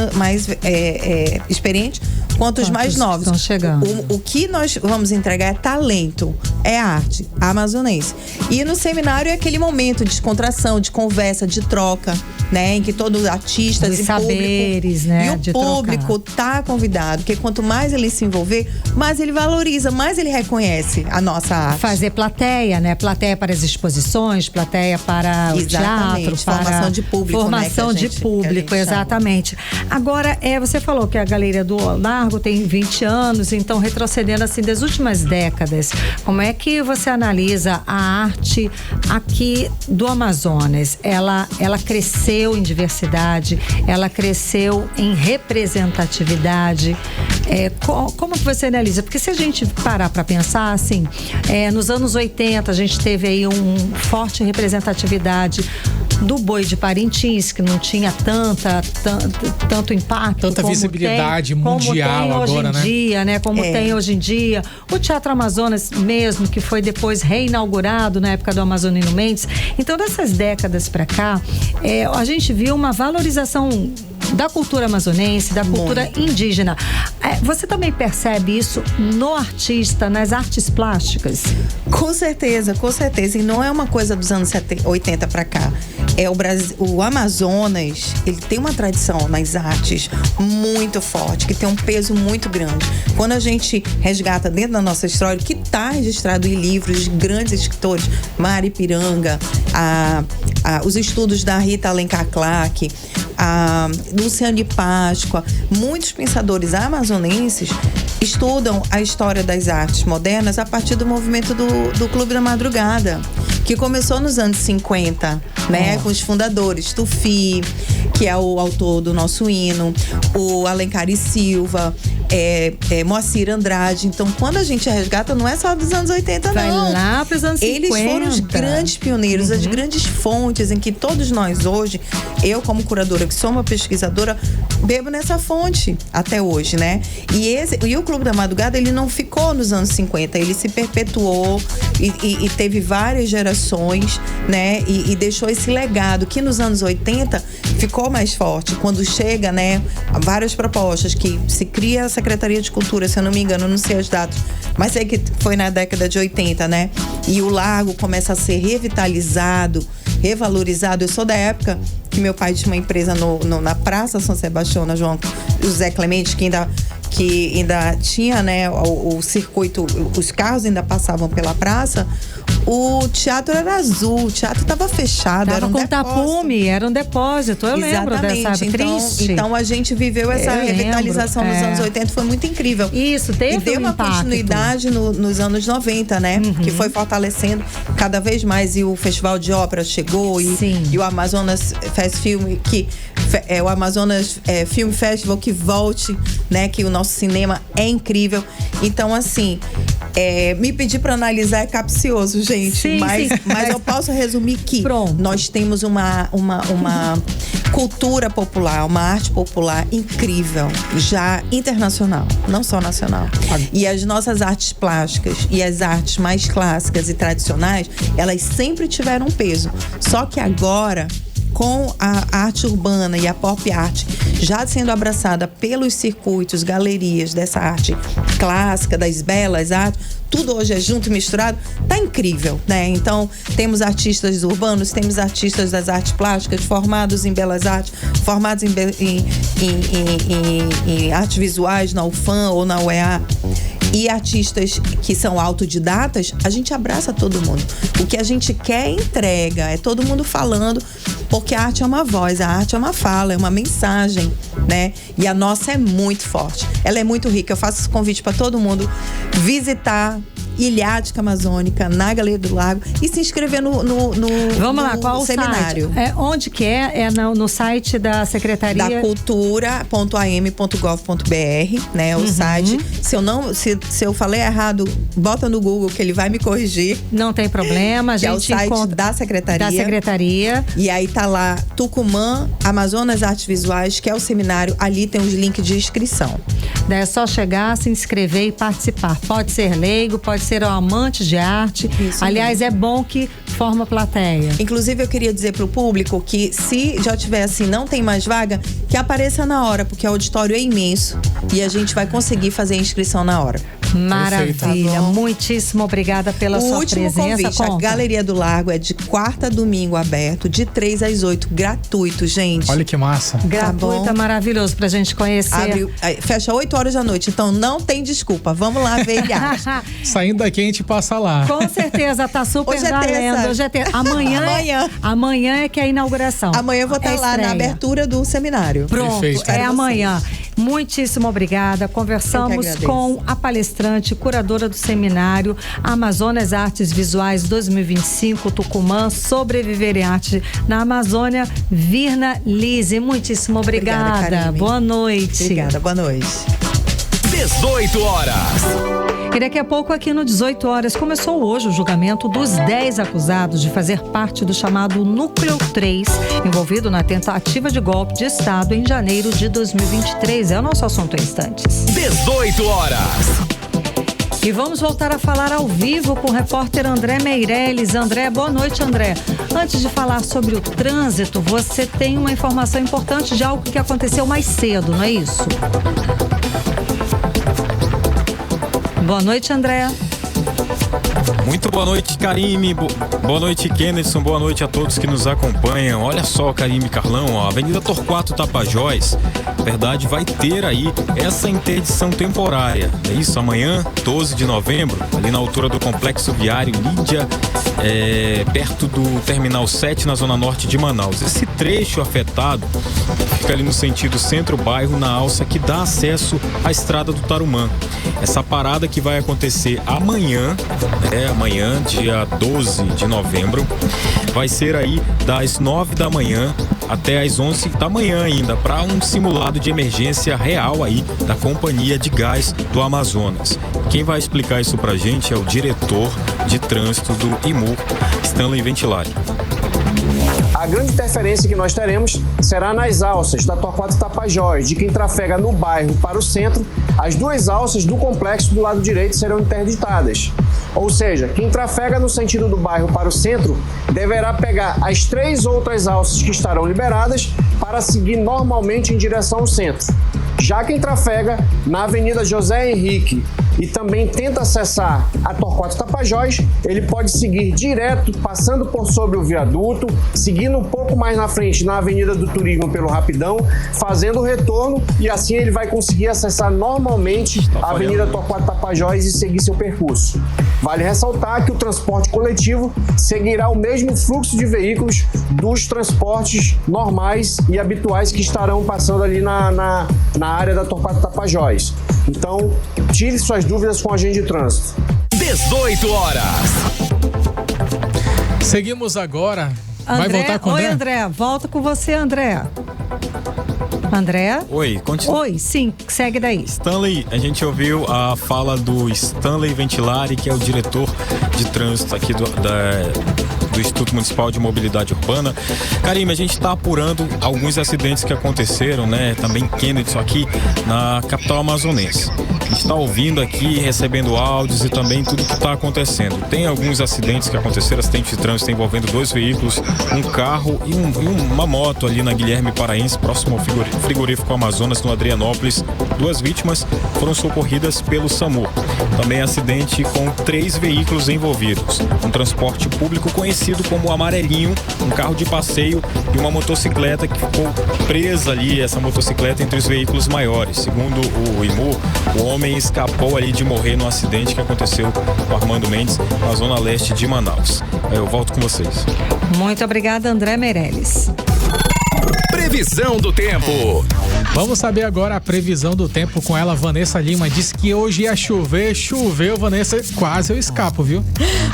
experientes quanto os mais novos. Estão chegando. O que nós vamos entregar é talento, é arte amazonense. E no seminário é aquele momento de descontração, de conversa, de troca, né? Em que todos os artistas e saberes, público, né? E o público tá convidado, porque quanto mais ele se envolver, mais ele valoriza, mais ele reconhece a nossa arte. Fazer plateia, né? Plateia para as exposições, plateia para o teatro, para formação de público, formação de público, exatamente. Agora, você falou que a Galeria do Largo tem 20 anos, então retrocedendo assim das últimas décadas, como é que você analisa a arte aqui do Amazonas? Ela cresceu em diversidade, ela cresceu em representatividade. Como que você analisa? Porque se a gente parar para pensar assim, nos anos 80 a gente teve aí uma forte representatividade do boi de Parintins, que não tinha tanto impacto, tanta visibilidade mundial agora, né? Como tem hoje em dia. O Teatro Amazonas mesmo, que foi depois reinaugurado na época do Amazonino Mendes. Então, dessas décadas para cá, a gente viu uma valorização da cultura amazonense, da cultura indígena. Você também percebe isso no artista, nas artes plásticas? Com certeza. E não é uma coisa dos anos 80 para cá. O Amazonas, ele tem uma tradição nas artes muito forte, que tem um peso muito grande. Quando a gente resgata dentro da nossa história, que está registrado em livros de grandes escritores, Mari Piranga, os estudos da Rita Alencar Clark, a Luciane Páscoa, muitos pensadores amazonenses estudam a história das artes modernas a partir do movimento do Clube da Madrugada, que começou nos anos 50, né? Com os fundadores, Tufi, que é o autor do nosso hino, o Alencar e Silva, Moacir Andrade. Então, quando a gente resgata, não é só dos anos 80, Vai não. lá pros anos 50. Eles foram os grandes pioneiros, as grandes fontes em que todos nós hoje, eu como curadora, que sou uma pesquisadora, bebo nessa fonte até hoje, né? E o Clube da Madrugada, ele não ficou nos anos 50, ele se perpetuou e teve várias gerações, né? E deixou esse legado que nos anos 80 ficou mais forte. Quando chega, né, várias propostas que se cria a Secretaria de Cultura, se eu não me engano, não sei as datas, mas sei que foi na década de 80, né? E o lago começa a ser revitalizado, revalorizado. Eu sou da época que meu pai tinha uma empresa na Praça São Sebastião, na João José Clemente, que ainda tinha, né, o circuito, os carros ainda passavam pela praça. O teatro era azul, o teatro estava fechado, era um com depósito. tapume, era um depósito, eu lembro dessa, triste. Então a gente viveu essa revitalização nos anos 80, foi muito incrível. Isso, teve e deu uma impacto. Continuidade nos anos 90, né? Que foi fortalecendo cada vez mais, e o Festival de Ópera chegou, e o Amazonas Fest Film, o Amazonas Film Festival que volte, né? Que o nosso cinema é incrível. Então, assim, me pedir para analisar é capcioso, gente. Mas eu posso resumir que nós temos uma cultura popular, uma arte popular incrível, já internacional, não só nacional. E as nossas artes plásticas e as artes mais clássicas e tradicionais, elas sempre tiveram peso. Só que agora, com a arte urbana e a pop art já sendo abraçada pelos circuitos, galerias dessa arte clássica, das belas artes, tudo hoje é junto e misturado, tá incrível, né? Então, temos artistas urbanos, temos artistas das artes plásticas, formados em belas artes, formados em artes visuais na UFAM ou na UEA. E artistas que são autodidatas, a gente abraça todo mundo. O que a gente quer é entrega, é todo mundo falando, porque a arte é uma voz, a arte é uma fala, é uma mensagem, né? E a nossa é muito forte, ela é muito rica. Eu faço esse convite para todo mundo visitar Ilhática Amazônica, na Galeria do Lago, e se inscrever no Vamos lá, qual seminário. O site? Onde que é? É no site da Secretaria? Da cultura.am.gov.br, né? O site. Se eu falei errado, bota no Google que ele vai me corrigir. Não tem problema, a gente é o site da Secretaria. Da Secretaria. E aí tá lá, Tucumã, Amazonas Artes Visuais, que é o seminário. Ali tem os links de inscrição. É só chegar, se inscrever e participar. Pode ser leigo, pode ser um amante de arte. Isso. Aliás, é bom que forma plateia. Inclusive, eu queria dizer pro público que, se já tiver assim, não tem mais vaga, que apareça na hora, porque o auditório é imenso e a gente vai conseguir fazer a inscrição na hora. Maravilha, tá, muitíssimo obrigada pela sua presença. O último convite, a Galeria do Largo é de quarta a domingo aberto, de 3 às 8, gratuito, gente. Olha que massa. Gratuito, tá, maravilhoso pra gente conhecer. Fecha 8 horas da noite, então não tem desculpa, vamos lá ver Ilhática. Saindo daqui a gente passa lá. Com certeza, tá super Hoje valendo. Hoje é terça. Amanhã é que é a inauguração. Amanhã eu vou estar lá na abertura do seminário. Pronto, é amanhã. Muitíssimo obrigada. Conversamos com a palestrante, curadora do seminário Amazonas Artes Visuais 2025 Tucumã, Sobreviver em Arte na Amazônia, Virna Lise. Muitíssimo obrigada. Boa noite. Obrigada, boa noite. 18 horas. E daqui a pouco, aqui no 18 horas, começou hoje o julgamento dos 10 acusados de fazer parte do chamado Núcleo 3, envolvido na tentativa de golpe de Estado em janeiro de 2023. É o nosso assunto em instantes. 18 horas. E vamos voltar a falar ao vivo com o repórter André Meirelles. André, boa noite, André. Antes de falar sobre o trânsito, você tem uma informação importante de algo que aconteceu mais cedo, não é isso? Boa noite, André. Muito boa noite, Karime. Boa noite, Kennedson. Boa noite a todos que nos acompanham. Olha só, Karime e Carlão, a Avenida Torquato Tapajós, na verdade, vai ter aí essa interdição temporária. É isso, amanhã, 12 de novembro, ali na altura do Complexo Viário Lídia, perto do Terminal 7, na zona norte de Manaus. Esse trecho afetado fica ali no sentido centro-bairro, na alça que dá acesso à Estrada do Tarumã. Essa parada que vai acontecer amanhã, amanhã, dia 12 de novembro, vai ser aí das 9 da manhã até às 11 da manhã ainda, para um simulado de emergência real aí da Companhia de Gás do Amazonas. Quem vai explicar isso pra gente é o diretor de trânsito do IMU, Stanley Ventilari. A grande interferência que nós teremos será nas alças da Torquato Tapajós, de quem trafega no bairro para o centro. As duas alças do complexo do lado direito serão interditadas. Ou seja, quem trafega no sentido do bairro para o centro deverá pegar as 3 outras alças que estarão liberadas para seguir normalmente em direção ao centro. Já quem trafega na Avenida José Henrique e também tenta acessar a Torquato Tapajós, ele pode seguir direto, passando por sobre o viaduto, seguindo um pouco mais na frente na Avenida do Turismo pelo Rapidão, fazendo o retorno, e assim ele vai conseguir acessar normalmente a Avenida Torquato Tapajós e seguir seu percurso. Vale ressaltar que o transporte coletivo seguirá o mesmo fluxo de veículos dos transportes normais e habituais que estarão passando ali na área da Torquato Tapajós. Então, tire suas dúvidas com o agente de trânsito. 18 horas. Seguimos agora. André, vai voltar com o André? Oi, André. Volta com você, André. André? Oi, continua. Oi, sim, segue daí. Stanley, a gente ouviu a fala do Stanley Ventilari, que é o diretor de trânsito aqui do Instituto Municipal de Mobilidade Urbana. Karime, a gente está apurando alguns acidentes que aconteceram, né? Também Kennedy, aqui na capital amazonense. A gente está ouvindo aqui, recebendo áudios e também tudo que está acontecendo. Tem alguns acidentes que aconteceram, acidente de trânsito envolvendo 2 veículos, um carro e uma moto ali na Guilherme Paraense, próximo ao frigorífico Amazonas, no Adrianópolis. 2 vítimas foram socorridas pelo SAMU. Também acidente com 3 veículos envolvidos. Um transporte público conhecido como Amarelinho, um carro de passeio e uma motocicleta que ficou presa ali, essa motocicleta, entre os veículos maiores. Segundo o IMU, o homem escapou ali de morrer no acidente que aconteceu com Armando Mendes, na zona leste de Manaus. Eu volto com vocês. Muito obrigada, André Meirelles. Previsão do tempo. Vamos saber agora a previsão do tempo com ela, Vanessa Lima. Disse que hoje ia chover, choveu, Vanessa, quase eu escapo, viu?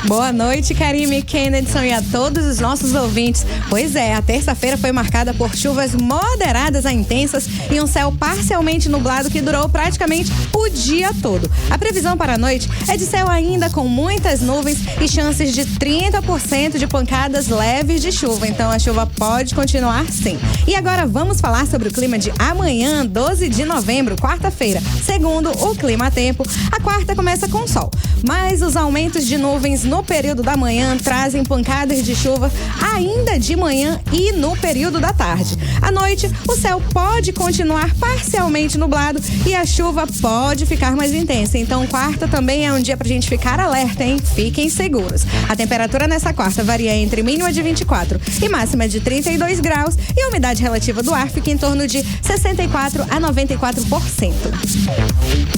Boa noite, Karime, Kennedson e a todos os nossos ouvintes. Pois é, a terça-feira foi marcada por chuvas moderadas a intensas e um céu parcialmente nublado que durou praticamente o dia todo. A previsão para a noite é de céu ainda com muitas nuvens e chances de 30% de pancadas leves de chuva. Então a chuva pode continuar sim. E agora vamos falar sobre o clima de amanhã, 12 de novembro, quarta-feira. Segundo o Clima Tempo, a quarta começa com sol, mas os aumentos de nuvens no período da manhã trazem pancadas de chuva ainda de manhã e no período da tarde. À noite, o céu pode continuar parcialmente nublado e a chuva pode ficar mais intensa. Então, quarta também é um dia pra gente ficar alerta, hein? Fiquem seguros. A temperatura nessa quarta varia entre mínima de 24 e máxima de 32 graus e a umidade relativa do ar fica em torno de 64 a 94%.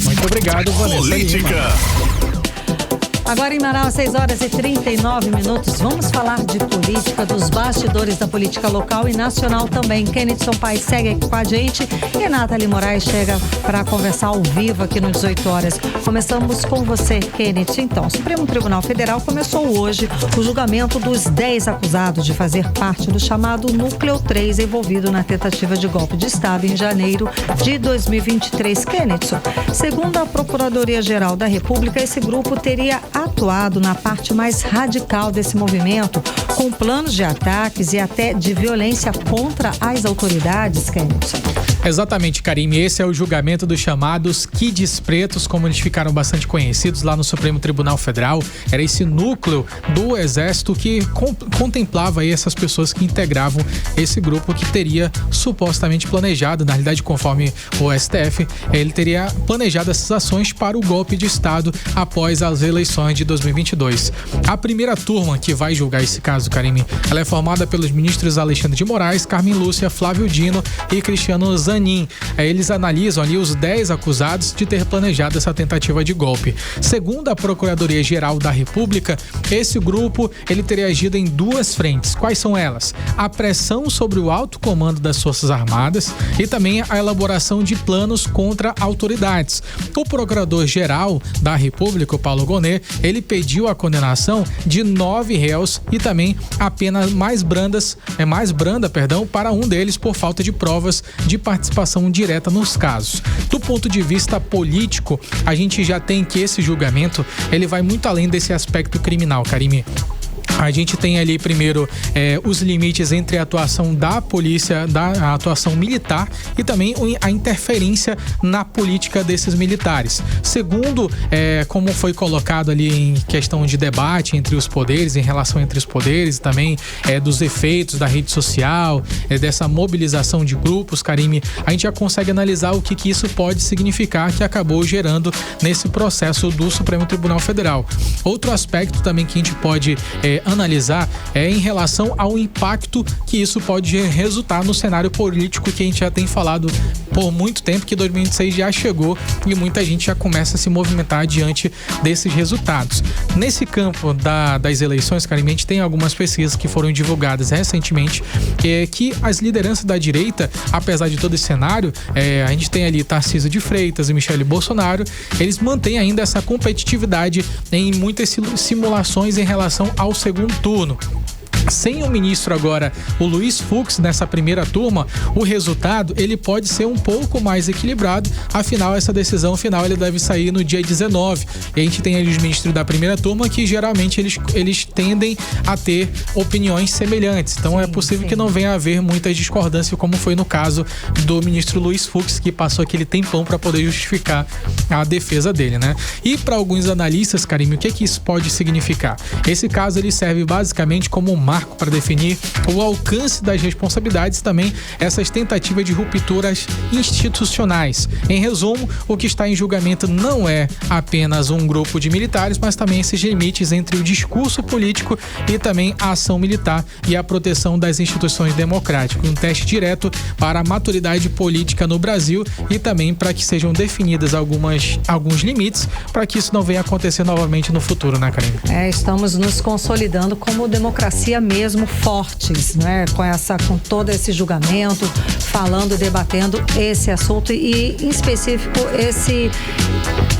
Muito obrigado, Vanessa Política. Lima. Agora em Manaus, 6h39. Vamos falar de política, dos bastidores da política local e nacional também. Kennedson Paes segue aqui com a gente e Nathalie Moraes chega para conversar ao vivo aqui no 18 horas. Começamos com você, Kennedy. Então, o Supremo Tribunal Federal começou hoje o julgamento dos 10 acusados de fazer parte do chamado Núcleo 3 envolvido na tentativa de golpe de Estado em janeiro de 2023. Kennedson, segundo a Procuradoria-Geral da República, esse grupo teria atuado na parte mais radical desse movimento, com planos de ataques e até de violência contra as autoridades, Kennedson. Exatamente, Karime. Esse é o julgamento dos chamados Kids Pretos, como eles ficaram bastante conhecidos lá no Supremo Tribunal Federal. Era esse núcleo do Exército que contemplava aí essas pessoas que integravam esse grupo que teria supostamente planejado, na realidade, conforme o STF, ele teria planejado essas ações para o golpe de Estado após as eleições de 2022. A primeira turma que vai julgar esse caso, Karime, ela é formada pelos ministros Alexandre de Moraes, Carmen Lúcia, Flávio Dino e Cristiano Zanin. Zanin. Eles analisam ali os 10 acusados de ter planejado essa tentativa de golpe. Segundo a Procuradoria-Geral da República, esse grupo ele teria agido em 2 frentes. Quais são elas? A pressão sobre o alto comando das Forças Armadas e também a elaboração de planos contra autoridades. O Procurador-Geral da República, o Paulo Gonet, ele pediu a condenação de 9 réus e também a pena mais branda, para um deles por falta de provas de participação direta nos casos. Do ponto de vista político, a gente já tem que esse julgamento ele vai muito além desse aspecto criminal, Karime. A gente tem ali primeiro os limites entre a atuação da polícia, a atuação militar e também a interferência na política desses militares. Segundo, como foi colocado ali em questão de debate entre os poderes, em relação entre os poderes, também dos efeitos da rede social, dessa mobilização de grupos, Karime, a gente já consegue analisar o que isso pode significar, que acabou gerando nesse processo do Supremo Tribunal Federal. Outro aspecto também que a gente pode analisar em relação ao impacto que isso pode resultar no cenário político que a gente já tem falado por muito tempo, que 2026 já chegou e muita gente já começa a se movimentar diante desses resultados. Nesse campo das eleições, Karime, a gente tem algumas pesquisas que foram divulgadas recentemente, que as lideranças da direita, apesar de todo esse cenário, a gente tem ali Tarcísio de Freitas e Michele Bolsonaro, eles mantêm ainda essa competitividade em muitas simulações em relação ao segundo turno. Sem o ministro agora, o Luiz Fux, nessa primeira turma, o resultado ele pode ser um pouco mais equilibrado, afinal essa decisão final ele deve sair no dia 19. E a gente tem ali os ministros da primeira turma que geralmente eles tendem a ter opiniões semelhantes, então é possível que não venha a haver muitas discordâncias, como foi no caso do ministro Luiz Fux, que passou aquele tempão para poder justificar a defesa dele, né? E para alguns analistas, Karime, o que isso pode significar? Esse caso ele serve basicamente como um marco para definir o alcance das responsabilidades e também essas tentativas de rupturas institucionais. Em resumo, o que está em julgamento não é apenas um grupo de militares, mas também esses limites entre o discurso político e também a ação militar e a proteção das instituições democráticas. Um teste direto para a maturidade política no Brasil e também para que sejam definidas alguns limites para que isso não venha acontecer novamente no futuro, né, Karine? Estamos nos consolidando como democracia mesmo fortes, né? Com todo esse julgamento, falando, debatendo esse assunto e em específico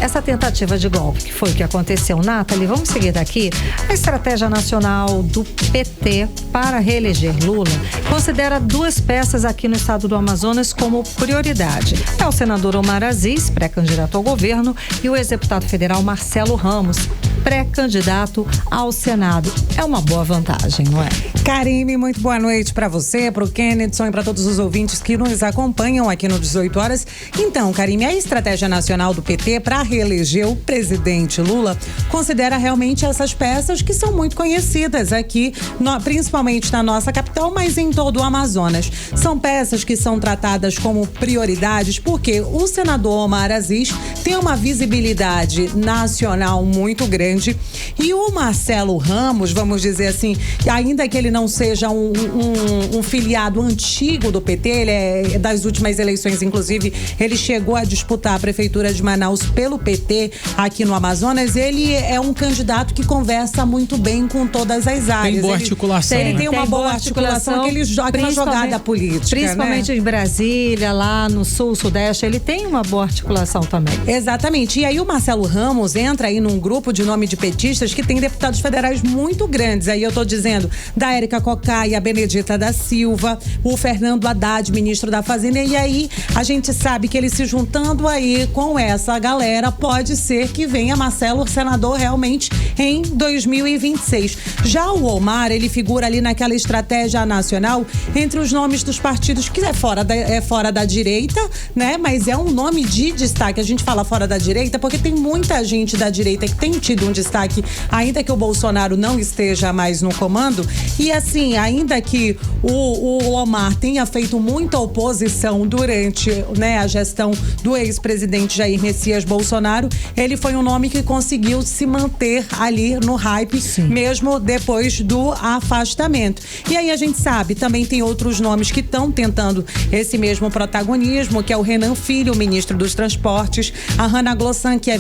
essa tentativa de golpe, que foi o que aconteceu. Nathalie, vamos seguir daqui. A estratégia nacional do PT para reeleger Lula considera 2 peças aqui no estado do Amazonas como prioridade. É o senador Omar Aziz, pré-candidato ao governo, e o ex-deputado federal Marcelo Ramos, pré-candidato ao Senado. É uma boa vantagem, não é? Karime, muito boa noite para você, para o Kennedson e para todos os ouvintes que nos acompanham aqui no 18 horas. Então, Karime, a estratégia nacional do PT para reeleger o presidente Lula considera realmente essas peças que são muito conhecidas aqui, principalmente na nossa capital, mas em todo o Amazonas. São peças que são tratadas como prioridades porque o senador Omar Aziz tem uma visibilidade nacional muito grande e o Marcelo Ramos, vamos dizer assim, ainda que ele não seja um filiado antigo do PT, ele é das últimas eleições, inclusive, ele chegou a disputar a prefeitura de Manaus pelo PT aqui no Amazonas. Ele é um candidato que conversa muito bem com todas as áreas. Tem boa articulação. Ele tem uma boa articulação, aquela jogada política. Principalmente né? em Brasília, lá no sul, sudeste, ele tem uma boa articulação também. Exatamente. E aí o Marcelo Ramos entra aí num grupo de nome de petistas que tem deputados federais muito grandes. Aí eu tô dizendo da Érica Cocai, a Benedita da Silva, o Fernando Haddad, ministro da Fazenda. E aí a gente sabe que ele se juntando aí com essa galera, pode ser que venha Marcelo senador realmente em 2026. Já o Omar, ele figura ali naquela estratégia nacional entre os nomes dos partidos que é fora da direita, né? Mas é um nome de destaque. A gente fala fora da direita porque tem muita gente da direita que tem tido um destaque, ainda que o Bolsonaro não esteja mais no comando. E assim, ainda que o Omar tenha feito muita oposição durante, né, a gestão do ex-presidente Jair Messias Bolsonaro, ele foi um nome que conseguiu se manter ali no hype, mesmo depois do afastamento. E aí a gente sabe, também tem outros nomes que estão tentando esse mesmo protagonismo, que é o Renan Filho, o ministro dos Transportes, a Hanna Glossan, que é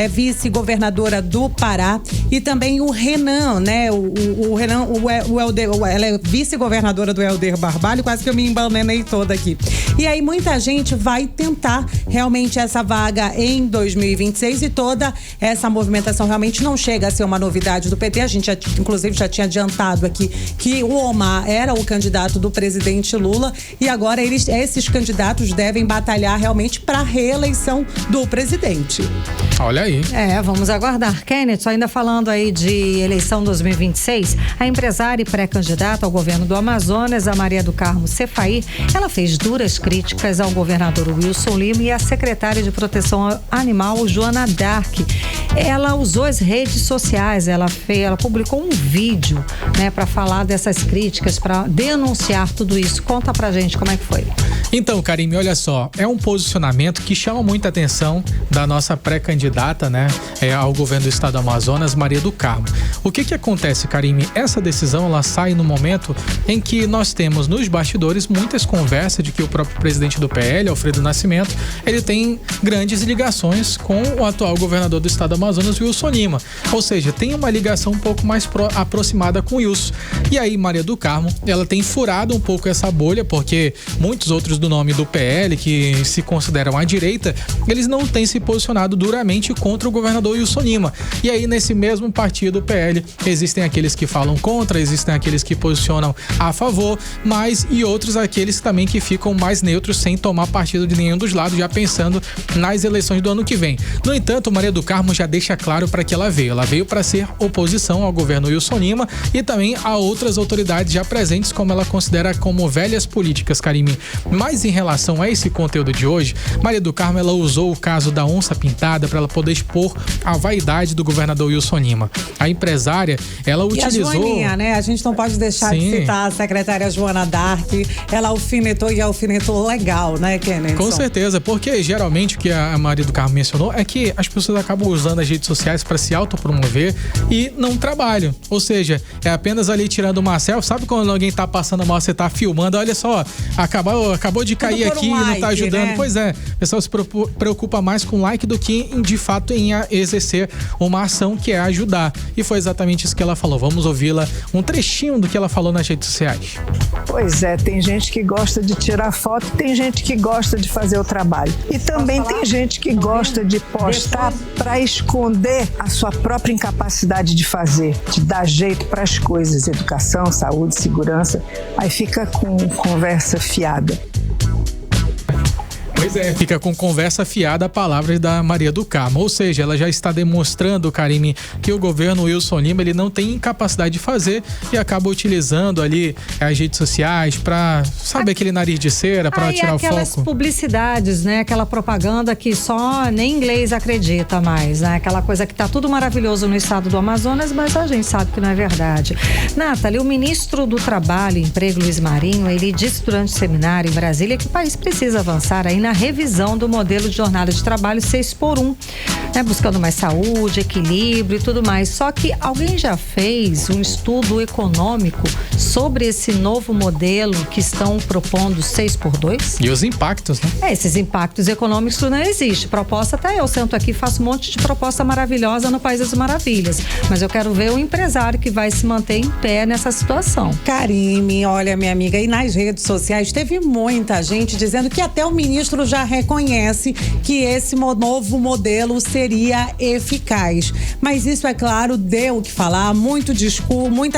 vice-governadora do Pará, e também o Renan, né? O Renan, ela é vice-governadora do Helder Barbalho, quase que eu me embananei toda aqui. E aí muita gente vai tentar realmente essa vaga em 2026 e toda essa movimentação realmente não chega a ser uma novidade do PT. A gente inclusive já tinha adiantado aqui que o Omar era o candidato do presidente Lula e agora esses candidatos devem batalhar realmente para a reeleição do presidente. Olha aí. Vamos aguardar. Kenneth, ainda falando aí de eleição 2026, a empresária e pré-candidata ao governo do Amazonas, a Maria do Carmo Cefaí, ela fez duras críticas ao governador Wilson Lima e à secretária de Proteção Animal, Joana Dark. Ela usou as redes sociais, ela publicou um vídeo, né, para falar dessas críticas, para denunciar tudo isso. Conta pra gente como é que foi. Então, Karime, olha só, é um posicionamento que chama muita atenção da nossa pré-candidata, né, ao governo do estado do Amazonas, Maria do Carmo. O que acontece, Karime? Essa decisão, ela sai no momento em que nós temos nos bastidores muitas conversas de que o próprio presidente do PL, Alfredo Nascimento, ele tem grandes ligações com o atual governador do estado do Amazonas, Wilson Lima. Ou seja, tem uma ligação um pouco mais aproximada com o Wilson. E aí, Maria do Carmo, ela tem furado um pouco essa bolha, porque muitos outros do nome do PL, que se consideram à direita, eles não têm se posicionado duramente contra o governador Wilson Lima. E aí, nesse mesmo partido, o PL, existem aqueles que falam contra, existem aqueles que posicionam a favor, mas e outros aqueles também que ficam mais neutros, sem tomar partido de nenhum dos lados, já pensando nas eleições do ano que vem. No entanto, Maria do Carmo já deixa claro para que ela veio. Ela veio para ser oposição ao governo Wilson Lima e também a outras autoridades já presentes, como ela considera como velhas políticas, Karime. Mas em relação a esse conteúdo de hoje, Maria do Carmo, ela usou o caso da onça pintada para ela poder expor a vaidade do governador Wilson Lima. A empresária, ela utilizou... E a Joaninha, né? A gente não pode deixar de citar a secretária Joana Dark. Ela alfinetou e alfinetou legal, né, Kenneth? Com certeza, porque geralmente o que a Maria do Carmo mencionou é que as pessoas acabam usando as redes sociais para se autopromover e não trabalham. Ou seja, é apenas ali tirando uma selfie. Sabe quando alguém tá passando mal, você tá filmando, olha só, acabou de cair aqui e não tá ajudando. Né? Pois é, o pessoal se preocupa mais com like do que de fato em exercer uma ação que é ajudar. E foi exatamente isso que ela falou. Vamos ouvi-la, um trechinho do que ela falou nas redes sociais. Pois é, tem gente que gosta de tirar foto, tem gente que gosta de fazer o trabalho. E também tem gente que gosta de postar para esconder a sua própria incapacidade de fazer, de dar jeito para as coisas, educação, saúde, segurança. Aí fica com conversa fiada. Pois é, fica com conversa fiada a palavras da Maria do Carmo, ou seja, ela já está demonstrando, Karime, que o governo Wilson Lima, ele não tem capacidade de fazer e acaba utilizando ali as redes sociais para, sabe, aquele nariz de cera, para tirar o foco. Aquelas publicidades, né, aquela propaganda que só nem inglês acredita mais, né, aquela coisa que tá tudo maravilhoso no estado do Amazonas, mas a gente sabe que não é verdade. Nathalie, o ministro do Trabalho e Emprego, Luiz Marinho, ele disse durante o seminário em Brasília que o país precisa avançar aí na revisão do modelo de jornada de trabalho 6x1, né, buscando mais saúde, equilíbrio e tudo mais. Só que alguém já fez um estudo econômico sobre esse novo modelo que estão propondo 6x2? E os impactos, né? Esses impactos econômicos não existem. Proposta, até eu sento aqui, faço um monte de proposta maravilhosa no País das Maravilhas, mas eu quero ver o empresário que vai se manter em pé nessa situação. Karime, olha, minha amiga, e nas redes sociais teve muita gente dizendo que até o ministro já reconhece que esse novo modelo seria eficaz. Mas isso, é claro, deu o que falar, muita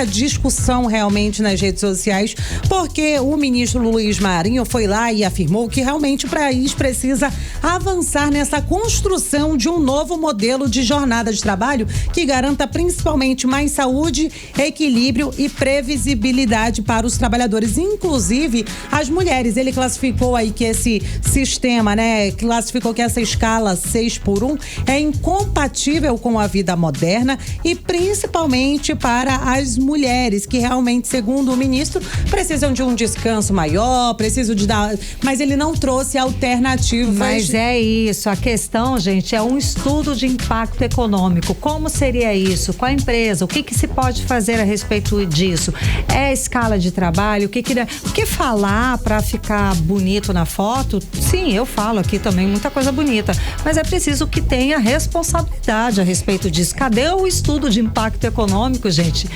discussão realmente nas redes sociais, porque o ministro Luiz Marinho foi lá e afirmou que realmente o país precisa avançar nessa construção de um novo modelo de jornada de trabalho que garanta principalmente mais saúde, equilíbrio e previsibilidade para os trabalhadores, inclusive as mulheres. Ele classificou aí que esse sistema sistema, né, classificou que essa escala 6x1 é incompatível com a vida moderna e principalmente para as mulheres que realmente, segundo o ministro, precisam de um descanso maior, precisam de dar... Mas ele não trouxe alternativas. Mas é isso, a questão, gente, é um estudo de impacto econômico. Como seria isso? Com a empresa? O que se pode fazer a respeito disso? É a escala de trabalho? O que falar para ficar bonito na foto? Sim, eu falo aqui também muita coisa bonita, mas é preciso que tenha responsabilidade a respeito disso. Cadê o estudo de impacto econômico, gente?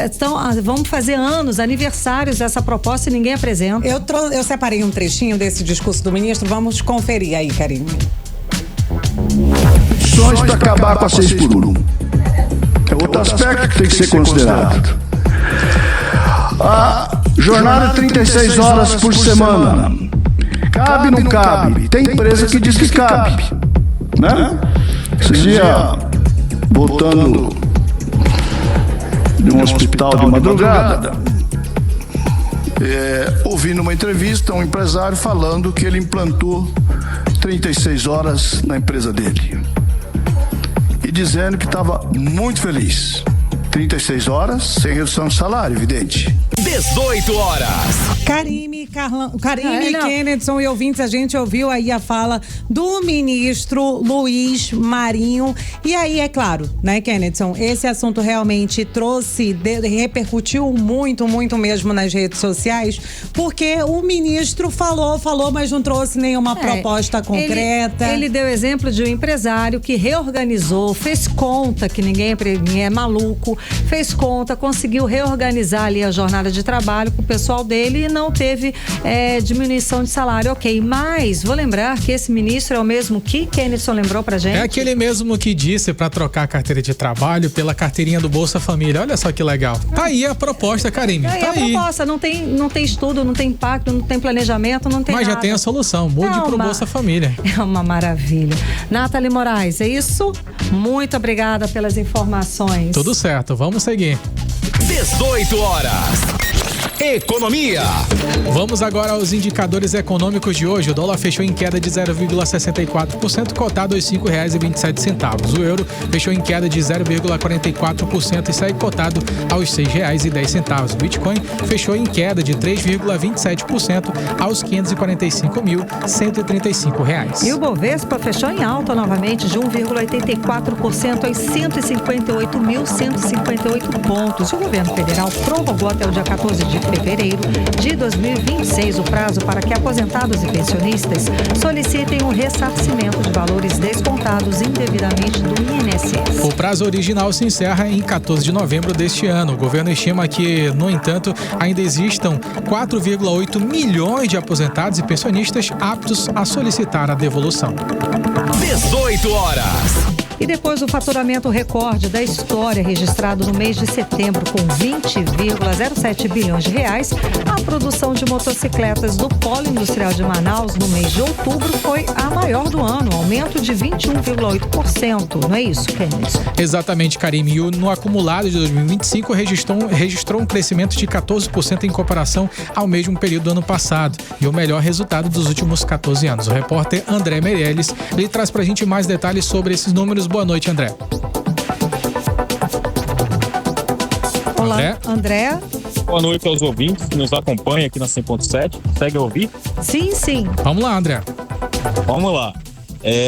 Então, vamos fazer anos, aniversários dessa proposta e ninguém apresenta. Eu separei um trechinho desse discurso do ministro, vamos conferir aí, Karine. Soluções para acabar com a 6x1. É outro aspecto que tem que ser considerado. A jornada de 36 horas por semana. Cabe ou não cabe? Tem empresa que diz que cabe, né? Esse dia, voltando de um hospital de madrugada, ouvi numa entrevista um empresário falando que ele implantou 36 horas na empresa dele e dizendo que estava muito feliz. 36 horas sem redução de salário, evidente. 18 horas. Karime, Kennedson e ouvintes, a gente ouviu aí a fala do ministro Luiz Marinho. E aí, é claro, né, Kennedson, esse assunto realmente repercutiu muito mesmo nas redes sociais, porque o ministro falou, mas não trouxe nenhuma proposta concreta. Ele deu exemplo de um empresário que reorganizou, fez conta, que ninguém é maluco, fez conta, conseguiu reorganizar ali a jornada de trabalho com o pessoal dele e não teve diminuição de salário, ok. Mas vou lembrar que esse ministro é o mesmo que Kennedson lembrou pra gente. É aquele mesmo que disse pra trocar a carteira de trabalho pela carteirinha do Bolsa Família. Olha só que legal. Tá aí a proposta, Karime. Tá aí a proposta, não tem estudo, não tem impacto, não tem planejamento, não tem Mas nada. Já tem a solução, mude pro Bolsa Família. É uma maravilha. Nathalie Moraes, é isso? Muito obrigada pelas informações. Tudo certo, vamos seguir. 18 horas. Economia. Vamos agora aos indicadores econômicos de hoje. O dólar fechou em queda de 0,64%, cotado aos R$ 5,27. O euro fechou em queda de 0,44% e sai cotado aos R$ 6,10. O Bitcoin fechou em queda de 3,27% aos R$ 545.135. E o Bovespa fechou em alta novamente de 1,84% aos 158.158 pontos. O governo federal prorrogou até o dia 14 de fevereiro de 2026 o prazo para que aposentados e pensionistas solicitem o ressarcimento de valores descontados indevidamente do INSS. O prazo original se encerra em 14 de novembro deste ano. O governo estima que, no entanto, ainda existam 4,8 milhões de aposentados e pensionistas aptos a solicitar a devolução. 18 horas. E depois do faturamento recorde da história registrado no mês de setembro com 20,07 bilhões de reais, a produção de motocicletas do Polo Industrial de Manaus no mês de outubro foi a maior do ano, aumento de 21,8%. Não é isso, Kenneth? Exatamente, Karime. E no acumulado de 2025 registrou um crescimento de 14% em comparação ao mesmo período do ano passado e o melhor resultado dos últimos 14 anos. O repórter André Meirelles, ele traz pra gente mais detalhes sobre esses números. Boa noite, André. Olá, André. Boa noite aos ouvintes que nos acompanham aqui na 100.7. Consegue ouvir? Sim. Vamos lá, André. Vamos lá.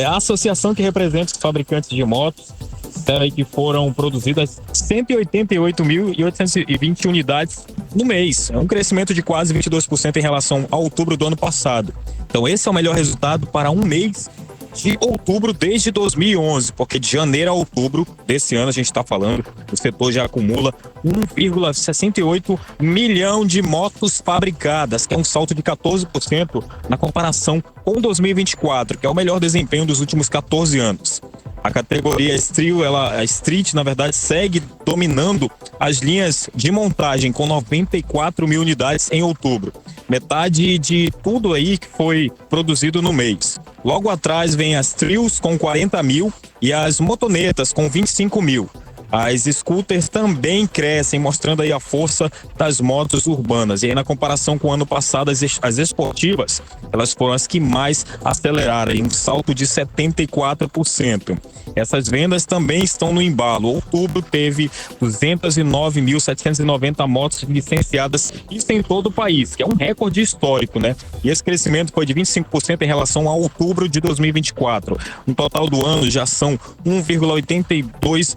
A associação que representa os fabricantes de motos disseram que foram produzidas 188.820 unidades no mês. É um crescimento de quase 22% em relação a outubro do ano passado. Então esse é o melhor resultado para um mês de outubro desde 2011, porque de janeiro a outubro desse ano a gente está falando, o setor já acumula 1,68 milhão de motos fabricadas, que é um salto de 14% na comparação com 2024, que é o melhor desempenho dos últimos 14 anos. A categoria Street, na verdade, segue dominando as linhas de montagem com 94 mil unidades em outubro. Metade de tudo aí que foi produzido no mês. Logo atrás vem as Trios com 40 mil e as motonetas com 25 mil. as scooters também crescem, mostrando aí a força das motos urbanas. E aí, na comparação com o ano passado, as esportivas, elas foram as que mais aceleraram, um salto de 74%. Essas vendas também estão no embalo. Outubro teve 209.790 motos licenciadas, isso em todo o país, que é um recorde histórico, né? E esse crescimento foi de 25% em relação a outubro de 2024. No total do ano já são 1,82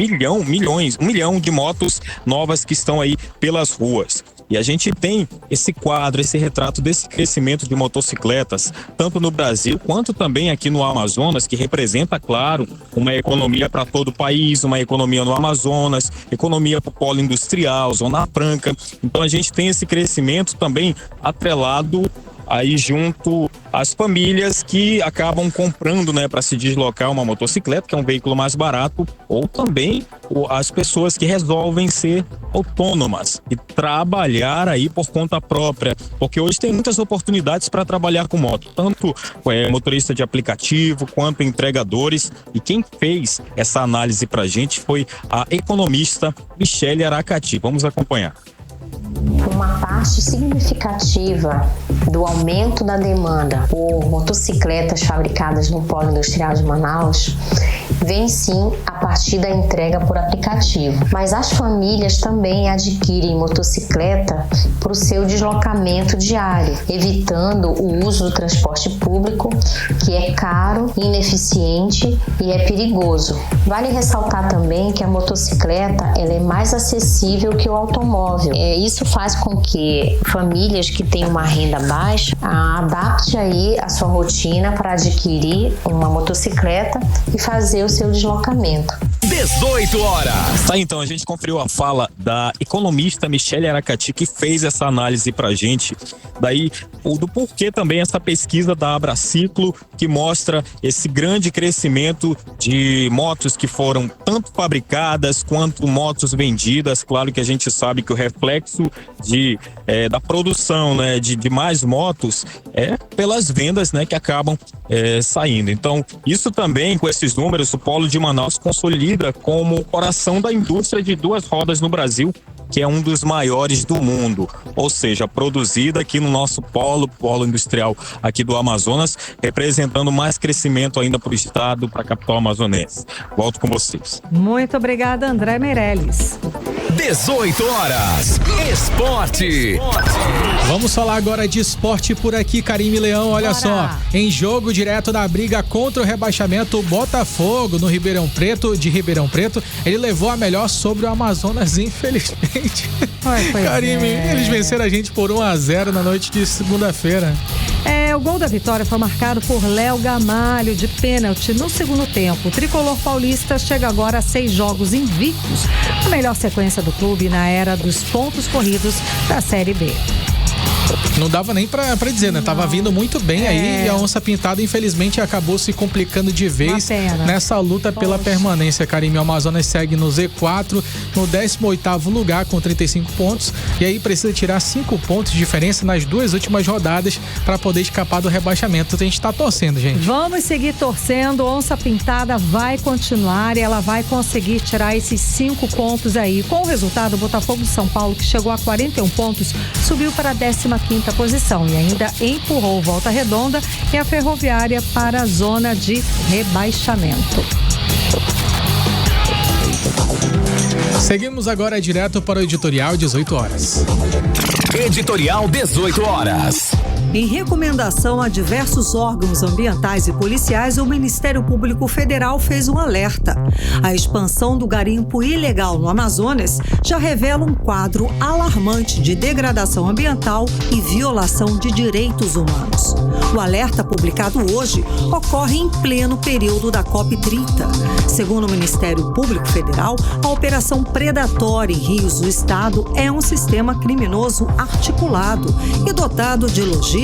milhão de motos novas que estão aí pelas ruas. E a gente tem esse quadro, esse retrato desse crescimento de motocicletas, tanto no Brasil quanto também aqui no Amazonas, que representa, claro, uma economia para todo o país, uma economia no Amazonas, economia para o polo industrial, Zona Franca. Então a gente tem esse crescimento também atrelado aí junto às famílias que acabam comprando, né, para se deslocar uma motocicleta, que é um veículo mais barato, ou também as pessoas que resolvem ser autônomas e trabalhar aí por conta própria, porque hoje tem muitas oportunidades para trabalhar com moto, tanto motorista de aplicativo quanto entregadores. E quem fez essa análise para a gente foi a economista Michele Aracati. Vamos acompanhar. Uma parte significativa do aumento da demanda por motocicletas fabricadas no Polo Industrial de Manaus vem sim a partir da entrega por aplicativo. Mas as famílias também adquirem motocicleta para o seu deslocamento diário, evitando o uso do transporte público, que é caro, ineficiente e é perigoso. Vale ressaltar também que a motocicleta ela é mais acessível que o automóvel. Isso faz com que famílias que têm uma renda baixa adapte aí a sua rotina para adquirir uma motocicleta e fazer o seu deslocamento. 18 horas. Tá, então, a gente conferiu a fala da economista Michele Aracati, que fez essa análise pra gente, daí do porquê também essa pesquisa da Abraciclo, que mostra esse grande crescimento de motos que foram tanto fabricadas quanto motos vendidas. Claro que a gente sabe que o reflexo da produção, né, de mais motos é pelas vendas, né, que acabam saindo. Então, isso também, com esses números, o Polo de Manaus consolida como o coração da indústria de duas rodas no Brasil, que é um dos maiores do mundo, ou seja, produzida aqui no nosso polo industrial aqui do Amazonas, representando mais crescimento ainda para o estado, para a capital amazonense. Volto com vocês. Muito obrigada, André Meirelles. 18 horas. Esporte. Vamos falar agora de esporte por aqui, Karime Leão. Olha só, em jogo direto da briga contra o rebaixamento, o Botafogo de Ribeirão Preto, ele levou a melhor sobre o Amazonas, infelizmente. Karime, eles venceram a gente por 1-0 na noite de segunda-feira. O gol da vitória foi marcado por Léo Gamalho de pênalti no segundo tempo. O tricolor paulista chega agora a 6 jogos invictos, a melhor sequência do clube na era dos pontos corridos da Série B. Não dava nem pra dizer, né? Tava vindo muito bem aí e a Onça Pintada, infelizmente, acabou se complicando de vez nessa luta pela permanência. Karime, o Amazonas segue no Z4, no 18º lugar com 35 pontos e aí precisa tirar 5 pontos de diferença nas 2 últimas rodadas para poder escapar do rebaixamento. A gente tá torcendo, gente. Vamos seguir torcendo. Onça Pintada vai continuar e ela vai conseguir tirar esses 5 pontos aí. Com o resultado, o Botafogo de São Paulo, que chegou a 41 pontos, subiu para a 15ª posição e ainda empurrou Volta Redonda e a Ferroviária para a zona de rebaixamento. Seguimos agora direto para o editorial 18 horas. Editorial 18 horas. Em recomendação a diversos órgãos ambientais e policiais, o Ministério Público Federal fez um alerta. A expansão do garimpo ilegal no Amazonas já revela um quadro alarmante de degradação ambiental e violação de direitos humanos. O alerta publicado hoje ocorre em pleno período da COP30. Segundo o Ministério Público Federal, a operação predatória em rios do estado é um sistema criminoso articulado e dotado de logística,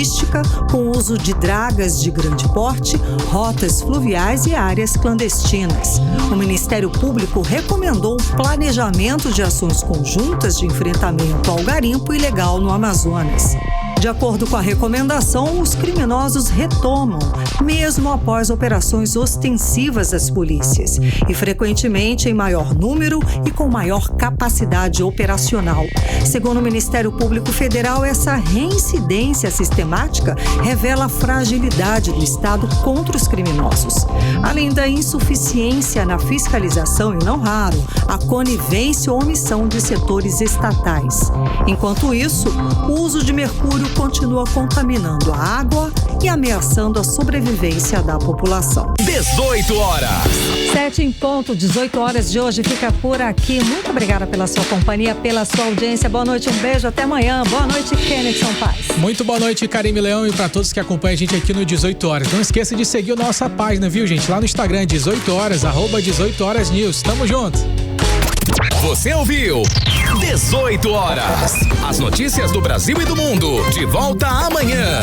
com uso de dragas de grande porte, rotas fluviais e áreas clandestinas. O Ministério Público recomendou o planejamento de ações conjuntas de enfrentamento ao garimpo ilegal no Amazonas. De acordo com a recomendação, os criminosos retomam, mesmo após operações ostensivas das polícias, e frequentemente em maior número e com maior capacidade operacional. Segundo o Ministério Público Federal, essa reincidência sistemática revela a fragilidade do Estado contra os criminosos. Além da insuficiência na fiscalização e, não raro, a conivência ou omissão de setores estatais. Enquanto isso, o uso de mercúrio continua contaminando a água e ameaçando a sobrevivência da população. 18 horas. 7 em ponto, 18 horas de hoje fica por aqui. Muito obrigada pela sua companhia, pela sua audiência. Boa noite, um beijo, até amanhã. Boa noite, Kennedy Paz. Muito boa noite, Karime Leão, e para todos que acompanham a gente aqui no 18 horas. Não esqueça de seguir a nossa página, viu, gente? Lá no Instagram, 18 horas, @18 News. Tamo junto. Você ouviu 18 horas. As notícias do Brasil e do mundo. De volta amanhã.